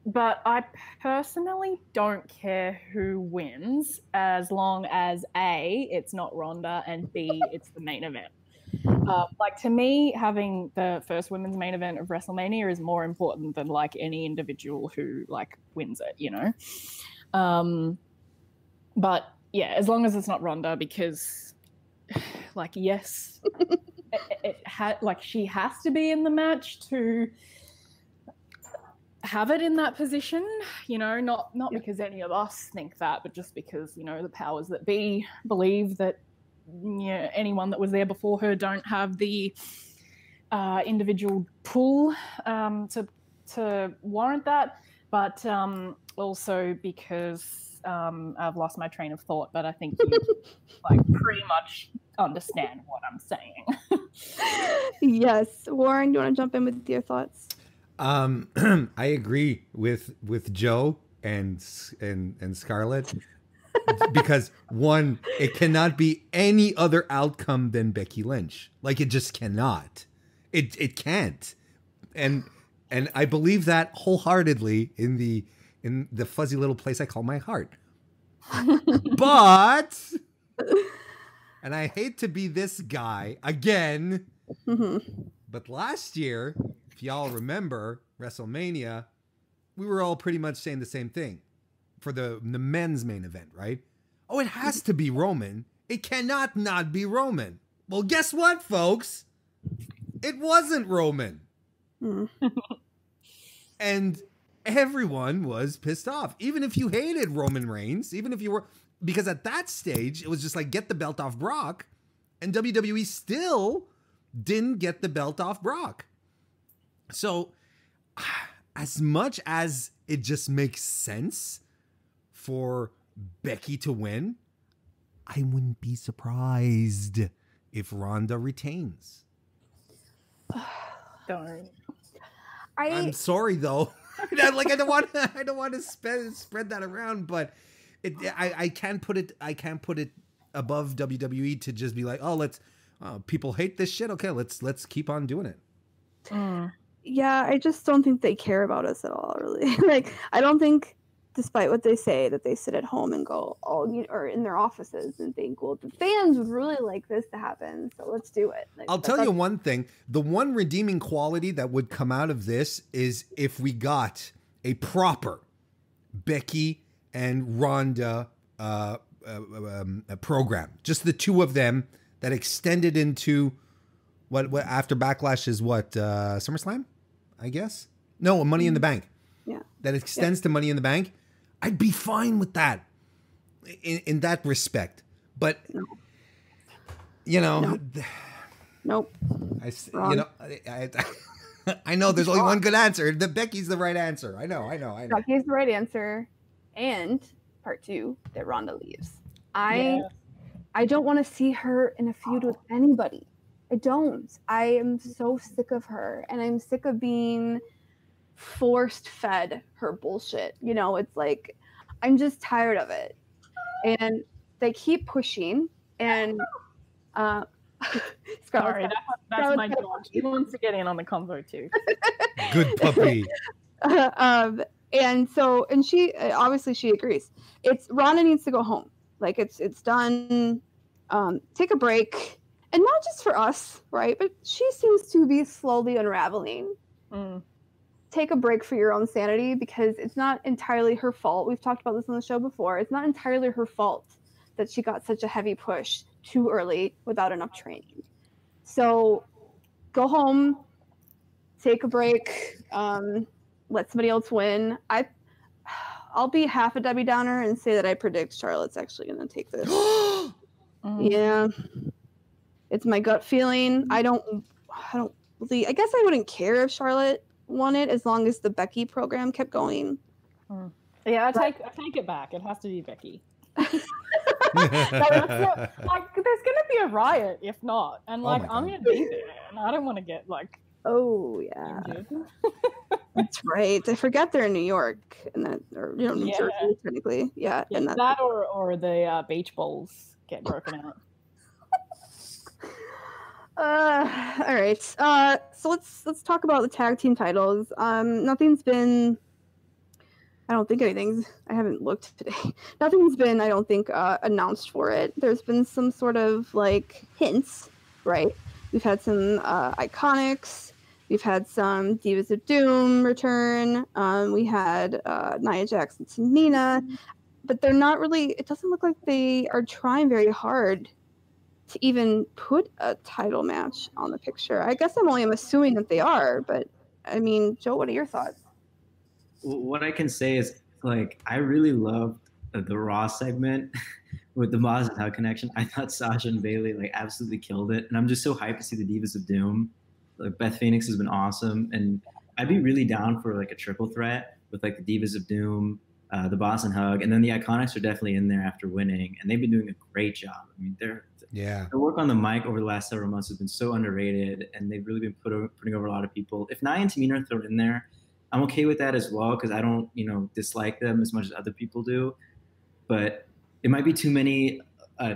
Speaker 2: But I personally don't care who wins as long as A, it's not Ronda, and B, it's the main event. Like, to me, having the first women's main event of WrestleMania is more important than like any individual who like wins it, you know? But yeah, as long as it's not Ronda, because like, yes, she has to be in the match to have it in that position, you know, not because any of us think that, but just because, you know, the powers that be believe that, you know, anyone that was there before her don't have the individual pull to warrant that, but also because I've lost my train of thought, but I think you like pretty much understand what I'm saying.
Speaker 1: Yes. Warren, do you want to jump in with your thoughts?
Speaker 4: I agree with Joe and Scarlett because one, it cannot be any other outcome than Becky Lynch. Like, it just cannot. It can't. And I believe that wholeheartedly in the fuzzy little place I call my heart. But, and I hate to be this guy again, but last year, if y'all remember WrestleMania, we were all pretty much saying the same thing for the men's main event, right? Oh, it has to be Roman. It cannot not be Roman. Well, guess what, folks? It wasn't Roman. And everyone was pissed off. Even if you hated Roman Reigns, even if you were, because at that stage, it was just like, get the belt off Brock. And WWE still didn't get the belt off Brock. So, as much as it just makes sense for Becky to win, I wouldn't be surprised if Ronda retains.
Speaker 2: Darn.
Speaker 4: I'm sorry though. I don't want to spread that around, but I can't put it above WWE to just be like, oh, let's people hate this shit. Okay, let's keep on doing it.
Speaker 1: Yeah, I just don't think they care about us at all, really. Like, I don't think despite what they say, that they sit at home and go, or in their offices and think, well, the fans would really like this to happen, so let's do it. Like,
Speaker 4: I'll tell you one thing. The one redeeming quality that would come out of this is if we got a proper Becky and Ronda program. Just the two of them that extended into what after Backlash is what? SummerSlam, I guess? No, Money in the Bank.
Speaker 1: Yeah.
Speaker 4: That extends to Money in the Bank. I'd be fine with that in that respect. But, you know.
Speaker 1: Nope.
Speaker 4: I know there's only one good answer. Becky's the right answer. I know.
Speaker 1: Becky's the right answer. And part 2, that Ronda leaves. I don't want to see her in a feud with anybody. I don't. I am so sick of her. And I'm sick of being forced fed her bullshit. You know, it's like, I'm just tired of it. And they keep pushing. And
Speaker 2: sorry, that's my dog. He wants to get in on the convo too.
Speaker 4: Good puppy.
Speaker 1: And she obviously she agrees. Ronda needs to go home. Like it's done. Take a break, and not just for us, right? But she seems to be slowly unraveling. Take a break for your own sanity, because it's not entirely her fault. We've talked about this on the show before. It's not entirely her fault that she got such a heavy push too early without enough training. So go home, take a break, let somebody else win. I'll be half a Debbie Downer and say that I predict Charlotte's actually going to take this. Yeah. It's my gut feeling. I don't really, I guess I wouldn't care if Charlotte won it as long as the Becky program kept going.
Speaker 2: Yeah, I take it back. It has to be Becky. There's gonna be a riot if not, and I'm gonna be there, and I don't want to get like.
Speaker 1: Oh yeah, that's right. I forget they're in New York, and that, or New Jersey technically. Yeah, and
Speaker 2: that or the beach balls get broken out.
Speaker 1: All right. So let's talk about the tag team titles. Nothing's been. I don't think anything's. I haven't looked today. Nothing's been. I don't think announced for it. There's been some sort of like hints, right? We've had some Iconics. We've had some Divas of Doom return. We had Nia Jax and Tamina, but they're not really. It doesn't look like they are trying very hard to even put a title match on the picture. I guess I'm assuming that they are, but I mean, Joe, what are your thoughts?
Speaker 3: What I can say is, like, I really loved the Raw segment with the Maz and Hug connection. I thought Sasha and Bayley like absolutely killed it, and I'm just so hyped to see the Divas of Doom. Like Beth Phoenix has been awesome, and I'd be really down for like a triple threat with like the Divas of Doom, the Boss and Hug, and then the Iconics are definitely in there after winning, and they've been doing a great job. I mean, their work on the mic over the last several months has been so underrated, and they've really been putting over a lot of people. If Nia and Tamina are thrown in there, I'm okay with that as well, because I don't, dislike them as much as other people do. But it might be too many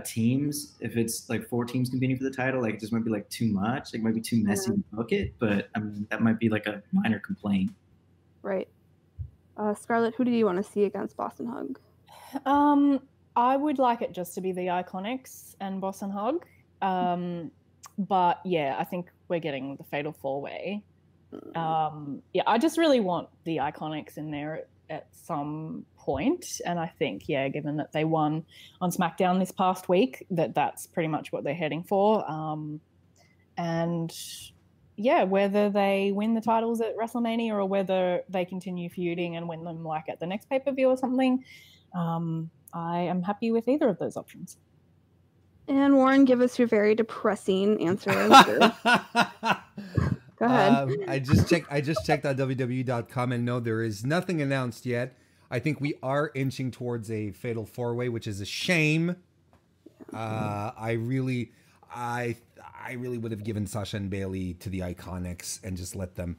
Speaker 3: teams. If it's like 4 teams competing for the title, like it just might be like too much. Like it might be too messy to book it. But I mean, that might be like a minor complaint.
Speaker 1: Right. Scarlett, who do you want to see against Boss and Hug?
Speaker 2: I would like it just to be the Iconics and Boss and Hug. But yeah, I think we're getting the Fatal 4-Way. I just really want the Iconics in there at some point, and I think given that they won on SmackDown this past week, that's pretty much what they're heading for. And whether they win the titles at WrestleMania or whether they continue feuding and win them like at the next pay-per-view or something, I am happy with either of those options.
Speaker 1: And Warren, give us your very depressing answer. Go ahead.
Speaker 4: I just checked on WWE.com, and no, there is nothing announced yet. I think we are inching towards a Fatal 4-Way, which is a shame. I really would have given Sasha and Bayley to the Iconics and just let them.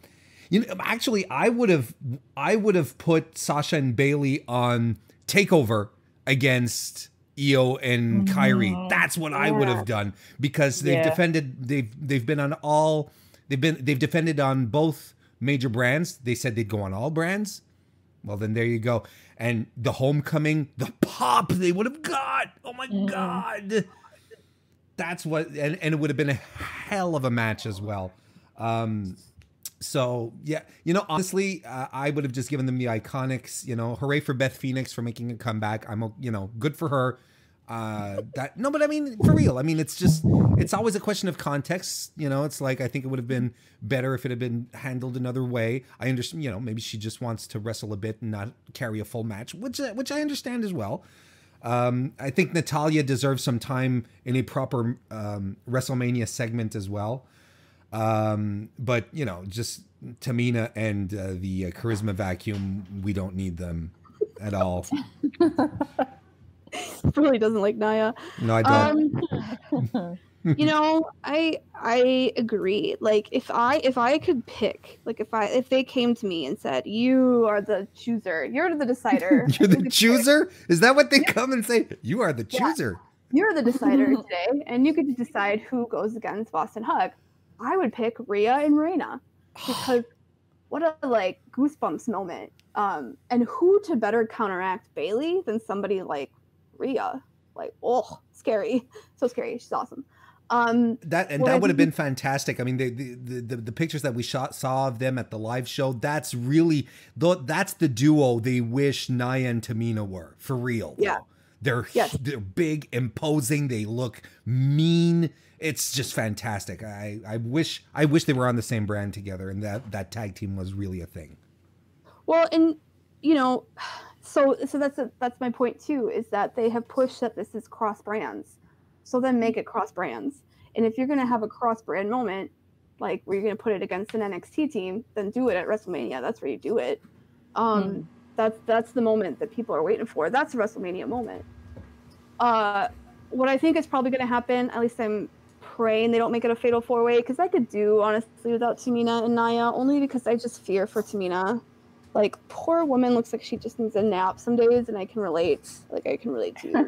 Speaker 4: Actually, I would have put Sasha and Bayley on Takeover against Io and Kyrie. That's what I would have done, because they've defended. They've been on all. They've defended on both major brands. They said they'd go on all brands. Well, then there you go. And the homecoming, the pop they would have got. Oh my God. That's what, and it would have been a hell of a match as well. So yeah, honestly, I would have just given them the Iconics, hooray for Beth Phoenix for making a comeback. I'm, good for her. But I mean, for real, I mean, it's always a question of context. It's like, I think it would have been better if it had been handled another way. I understand, maybe she just wants to wrestle a bit and not carry a full match, which I understand as well. I think Natalya deserves some time in a proper WrestleMania segment as well. But just Tamina and the charisma vacuum, we don't need them at all.
Speaker 1: Really doesn't like Nia.
Speaker 4: No, I don't.
Speaker 1: I agree. Like if I could pick, like if they came to me and said, "You are the chooser. You're the decider."
Speaker 4: You're the chooser? Is that what they come and say? You are the chooser.
Speaker 1: Yeah. You're the decider today, and you get to decide who goes against Boston Hug. I would pick Rhea and Reina because what a goosebumps moment. And who to better counteract Bayley than somebody like Rhea? Scary. So scary. She's awesome.
Speaker 4: That would have been fantastic. I mean, the pictures that we saw of them at the live show, that's the duo they wish Nia and Tamina were, for real.
Speaker 1: Yeah.
Speaker 4: They're big, imposing, they look mean. It's just fantastic. I wish they were on the same brand together and that tag team was really a thing.
Speaker 1: Well, and so that's my point too, is that they have pushed that this is cross brands. So then make it cross brands. And if you're going to have a cross brand moment, like where you're going to put it against an NXT team, then do it at WrestleMania. That's where you do it. That's the moment that people are waiting for. That's a WrestleMania moment. What I think is probably going to happen, at least I'm praying they don't make it a fatal 4-way, because I could do honestly without Tamina and Nia, only because I just fear for Tamina. Like, poor woman looks like she just needs a nap some days, and I can relate. Like, I can relate to you.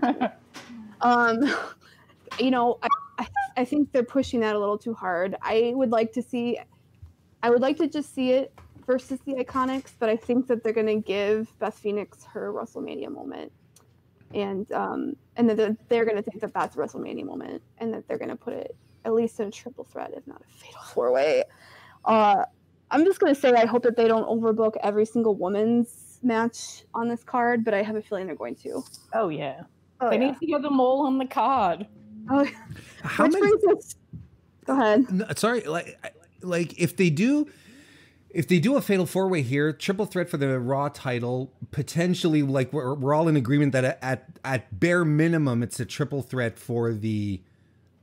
Speaker 1: I think they're pushing that a little too hard. I would like to just see it versus the Iconics, but I think that they're going to give Beth Phoenix her WrestleMania moment. And that they're going to think that that's a WrestleMania moment, and that they're going to put it at least in a triple threat, if not a fatal 4-way. I'm just going to say I hope that they don't overbook every single women's match on this card, but I have a feeling they're going to.
Speaker 2: Oh, yeah. They need to get them all on the card.
Speaker 1: Oh, go ahead.
Speaker 4: No, sorry, like if they do a fatal 4-way here, triple threat for the Raw title, potentially, like we're all in agreement that at bare minimum it's a triple threat for the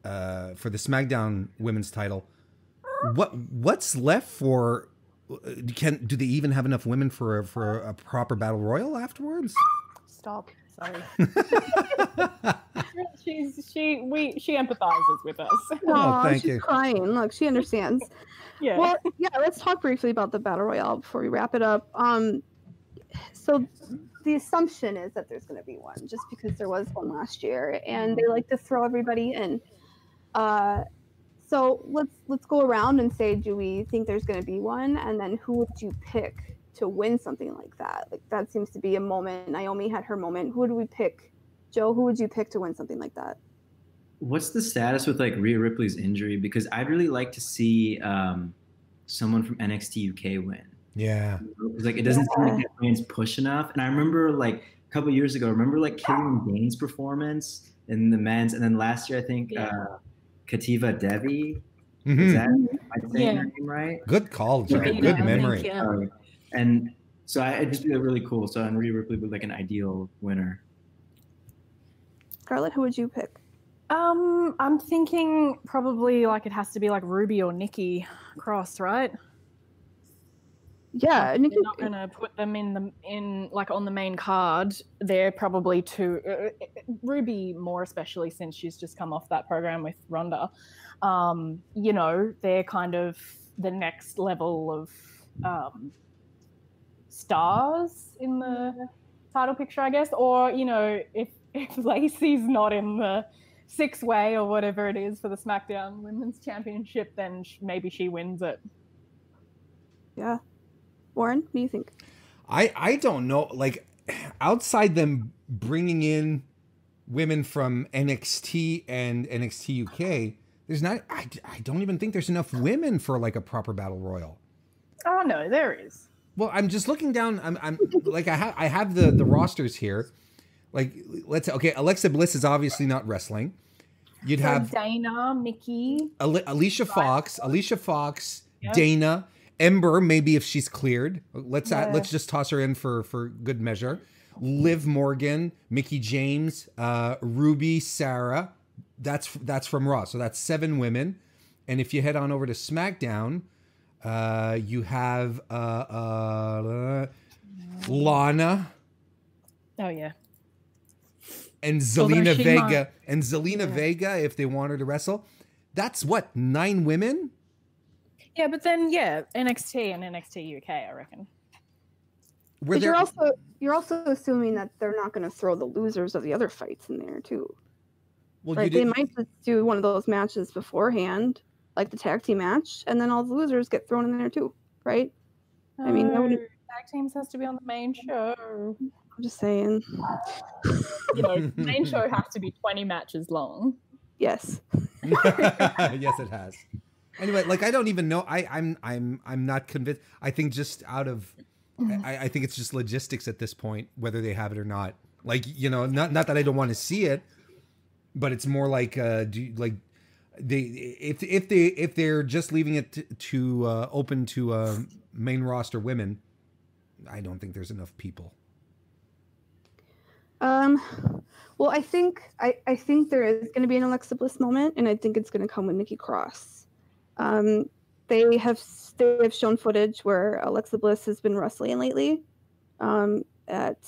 Speaker 4: SmackDown women's title. What's left for? Do they even have enough women for a proper battle royal afterwards?
Speaker 2: Stop. Sorry. she empathizes with us.
Speaker 1: Oh,
Speaker 4: thank
Speaker 1: she's
Speaker 4: you.
Speaker 1: Crying. Look, she understands.
Speaker 2: Yeah.
Speaker 1: Well, yeah. Let's talk briefly about the battle royale before we wrap it up. So the assumption is that there's going to be one, just because there was one last year, and they like to throw everybody in. So let's go around and say, do we think there's going to be one? And then who would you pick to win something like that? Like, that seems to be a moment. Naomi had her moment. Who would we pick? Joe, who would you pick to win something like that?
Speaker 3: What's the status with like Rhea Ripley's injury? Because I'd really like to see someone from NXT UK win.
Speaker 4: Yeah.
Speaker 3: Like, it doesn't seem like that brand's push enough. And I remember like a couple of years ago, Killian Dane's performance in the men's, and then last year I think Kativa Devi. Is that I saying her name right?
Speaker 4: Good call, Joe. Good memory.
Speaker 3: And so I'd just be really cool. So and Rhea Ripley would like an ideal winner.
Speaker 1: Scarlett, who would you pick?
Speaker 2: I'm thinking probably like it has to be like Ruby or Nikki Cross, right?
Speaker 1: Yeah,
Speaker 2: they're not going to put them in like on the main card. They're probably too Ruby more, especially since she's just come off that program with Ronda. They're kind of the next level of stars in the title picture, I guess. Or if Lacey's not in the 6-way or whatever it is for the SmackDown Women's Championship, then maybe she wins it.
Speaker 1: Yeah. Warren, what do you think?
Speaker 4: I don't know. Like, outside them bringing in women from NXT and NXT UK, there's not. I don't even think there's enough women for like a proper battle royal.
Speaker 2: Oh no, there is.
Speaker 4: Well, I'm just looking down. I'm like I have the rosters here. Like, Alexa Bliss is obviously not wrestling. You'd have
Speaker 2: Dana, Mickey,
Speaker 4: Alicia Fox,
Speaker 2: Yep.
Speaker 4: Dana, Ember, maybe if she's cleared. Let's just toss her in for good measure. Liv Morgan, Mickey James, Ruby, Sarah. That's from Raw. So that's 7 women. And if you head on over to SmackDown, you have Lana.
Speaker 2: Oh yeah.
Speaker 4: And Zelina Vega. And Zelina Vega, if they want her to wrestle. That's what, 9 women?
Speaker 2: Yeah, but then NXT and NXT UK, I reckon.
Speaker 1: But you're also assuming that they're not going to throw the losers of the other fights in there too.
Speaker 4: Well,
Speaker 1: right? They might just do one of those matches beforehand, like the tag team match, and then all the losers get thrown in there too, right? I mean,
Speaker 2: tag teams has to be on the main show.
Speaker 1: I'm just saying.
Speaker 2: The main show has to be 20 matches long.
Speaker 1: Yes.
Speaker 4: Yes, it has. Anyway, like, I don't even know. I'm not convinced. I think just out of, I think it's just logistics at this point, whether they have it or not. Like, not that I don't want to see it, but it's more like, if they're just leaving it to open to main roster women, I don't think there's enough people.
Speaker 1: Well, I think there is going to be an Alexa Bliss moment, and I think it's going to come with Nikki Cross. They have shown footage where Alexa Bliss has been wrestling lately, at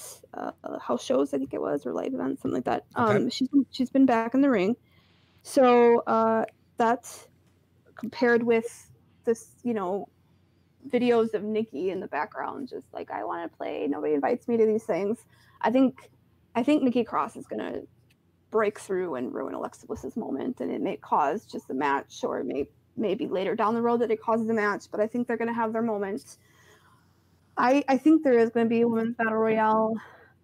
Speaker 1: house shows, I think it was, or live events, something like that.
Speaker 4: Okay.
Speaker 1: She's been back in the ring. So that's compared with this, videos of Nikki in the background, just like, I want to play. Nobody invites me to these things. I think Nikki Cross is going to break through and ruin Alexa Bliss's moment, and it may cause just a match, or maybe later down the road that it causes a match, but I think they're going to have their moment. I think there is going to be a women's battle royale.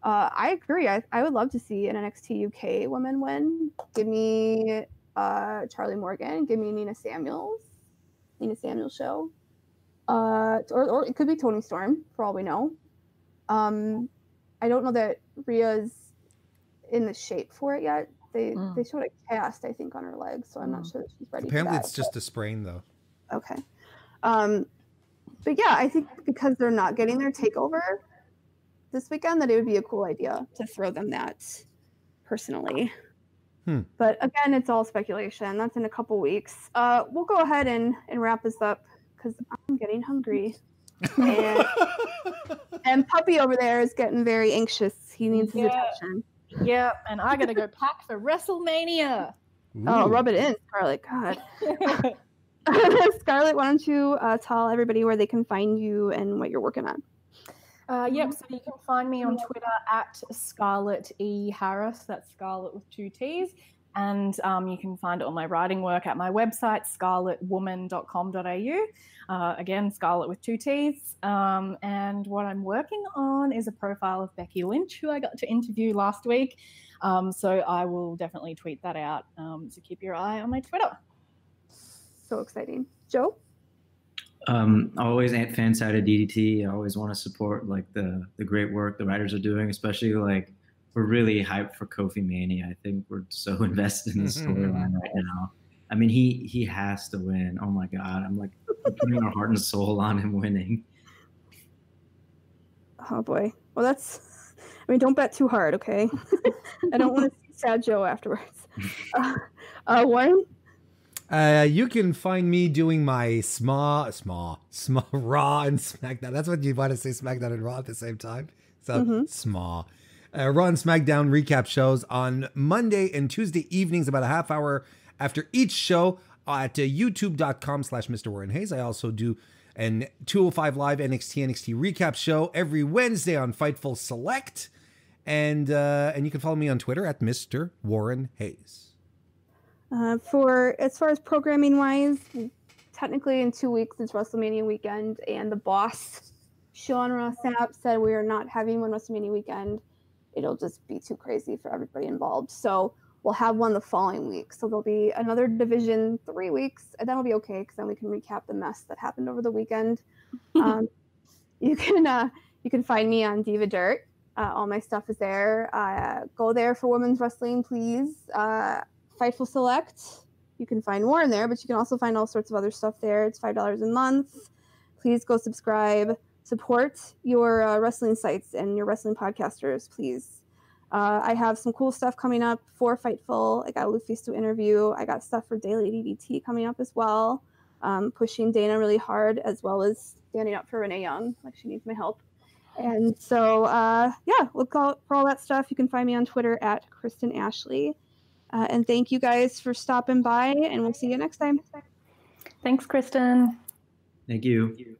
Speaker 1: I agree. I would love to see an NXT UK women win. Give me Charlie Morgan. Give me Nina Samuels show. Or it could be Toni Storm, for all we know. I don't know that Rhea's in the shape for it yet. They showed a cast, I think, on her legs, so I'm not sure that she's ready.
Speaker 4: Apparently,
Speaker 1: for that,
Speaker 4: it's just a sprain, though.
Speaker 1: Okay. But yeah, I think because they're not getting their takeover this weekend, that it would be a cool idea to throw them that personally. But again, it's all speculation. That's in a couple weeks. We'll go ahead and wrap this up because I'm getting hungry. And Puppy over there is getting very anxious. He needs his attention.
Speaker 2: Yeah, and I gotta go pack for WrestleMania.
Speaker 4: Ooh.
Speaker 1: Oh, rub it in, Scarlett. God. Scarlett, why don't you tell everybody where they can find you and what you're working on?
Speaker 2: Yep, so you can find me on Twitter at Scarlett E. Harris. That's Scarlett with 2 T's. And you can find all my writing work at my website, scarlettwoman.com.au. Again, Scarlett with 2 T's. And what I'm working on is a profile of Becky Lynch, who I got to interview last week. So I will definitely tweet that out. So keep your eye on my Twitter.
Speaker 1: So exciting. Joe?
Speaker 3: Always fan side of DDT. I always want to support like the great work the writers are doing, especially like we're really hyped for Kofi Mania. I think we're so invested in the storyline right now. I mean, he has to win. Oh my God. I'm like putting our heart and soul on him winning.
Speaker 1: Oh boy. Well, don't bet too hard, okay? I don't want to see sad Joe afterwards. Warren?
Speaker 4: You can find me doing my Raw and SmackDown. That's what you want to say, SmackDown and Raw at the same time. So Raw and SmackDown recap shows on Monday and Tuesday evenings, about a half hour after each show at youtube.com/Mr. Warren Hayes. I also do an 205 Live NXT recap show every Wednesday on Fightful Select. And you can follow me on Twitter at Mr. Warren Hayes.
Speaker 1: As far as programming wise, technically in 2 weeks it's WrestleMania weekend, and the Boss Sean Ross Sapp said we are not having one WrestleMania weekend. It'll just be too crazy for everybody involved. So we'll have one the following week. So there'll be another Division 3 weeks, and that'll be okay because then we can recap the mess that happened over the weekend. You can find me on Diva Dirt. All my stuff is there. Go there for women's wrestling, please. Fightful Select. You can find more in there, but you can also find all sorts of other stuff there. It's $5 a month. Please go subscribe. Support your wrestling sites and your wrestling podcasters, please. I have some cool stuff coming up for Fightful. I got a Lufisto interview. I got stuff for Daily DDT coming up as well. Pushing Dana really hard, as well as standing up for Renee Young, like she needs my help. And so, look out for all that stuff. You can find me on Twitter at Kristen Ashley. And thank you guys for stopping by, and we'll see you next time.
Speaker 2: Thanks, Kristen.
Speaker 3: Thank you.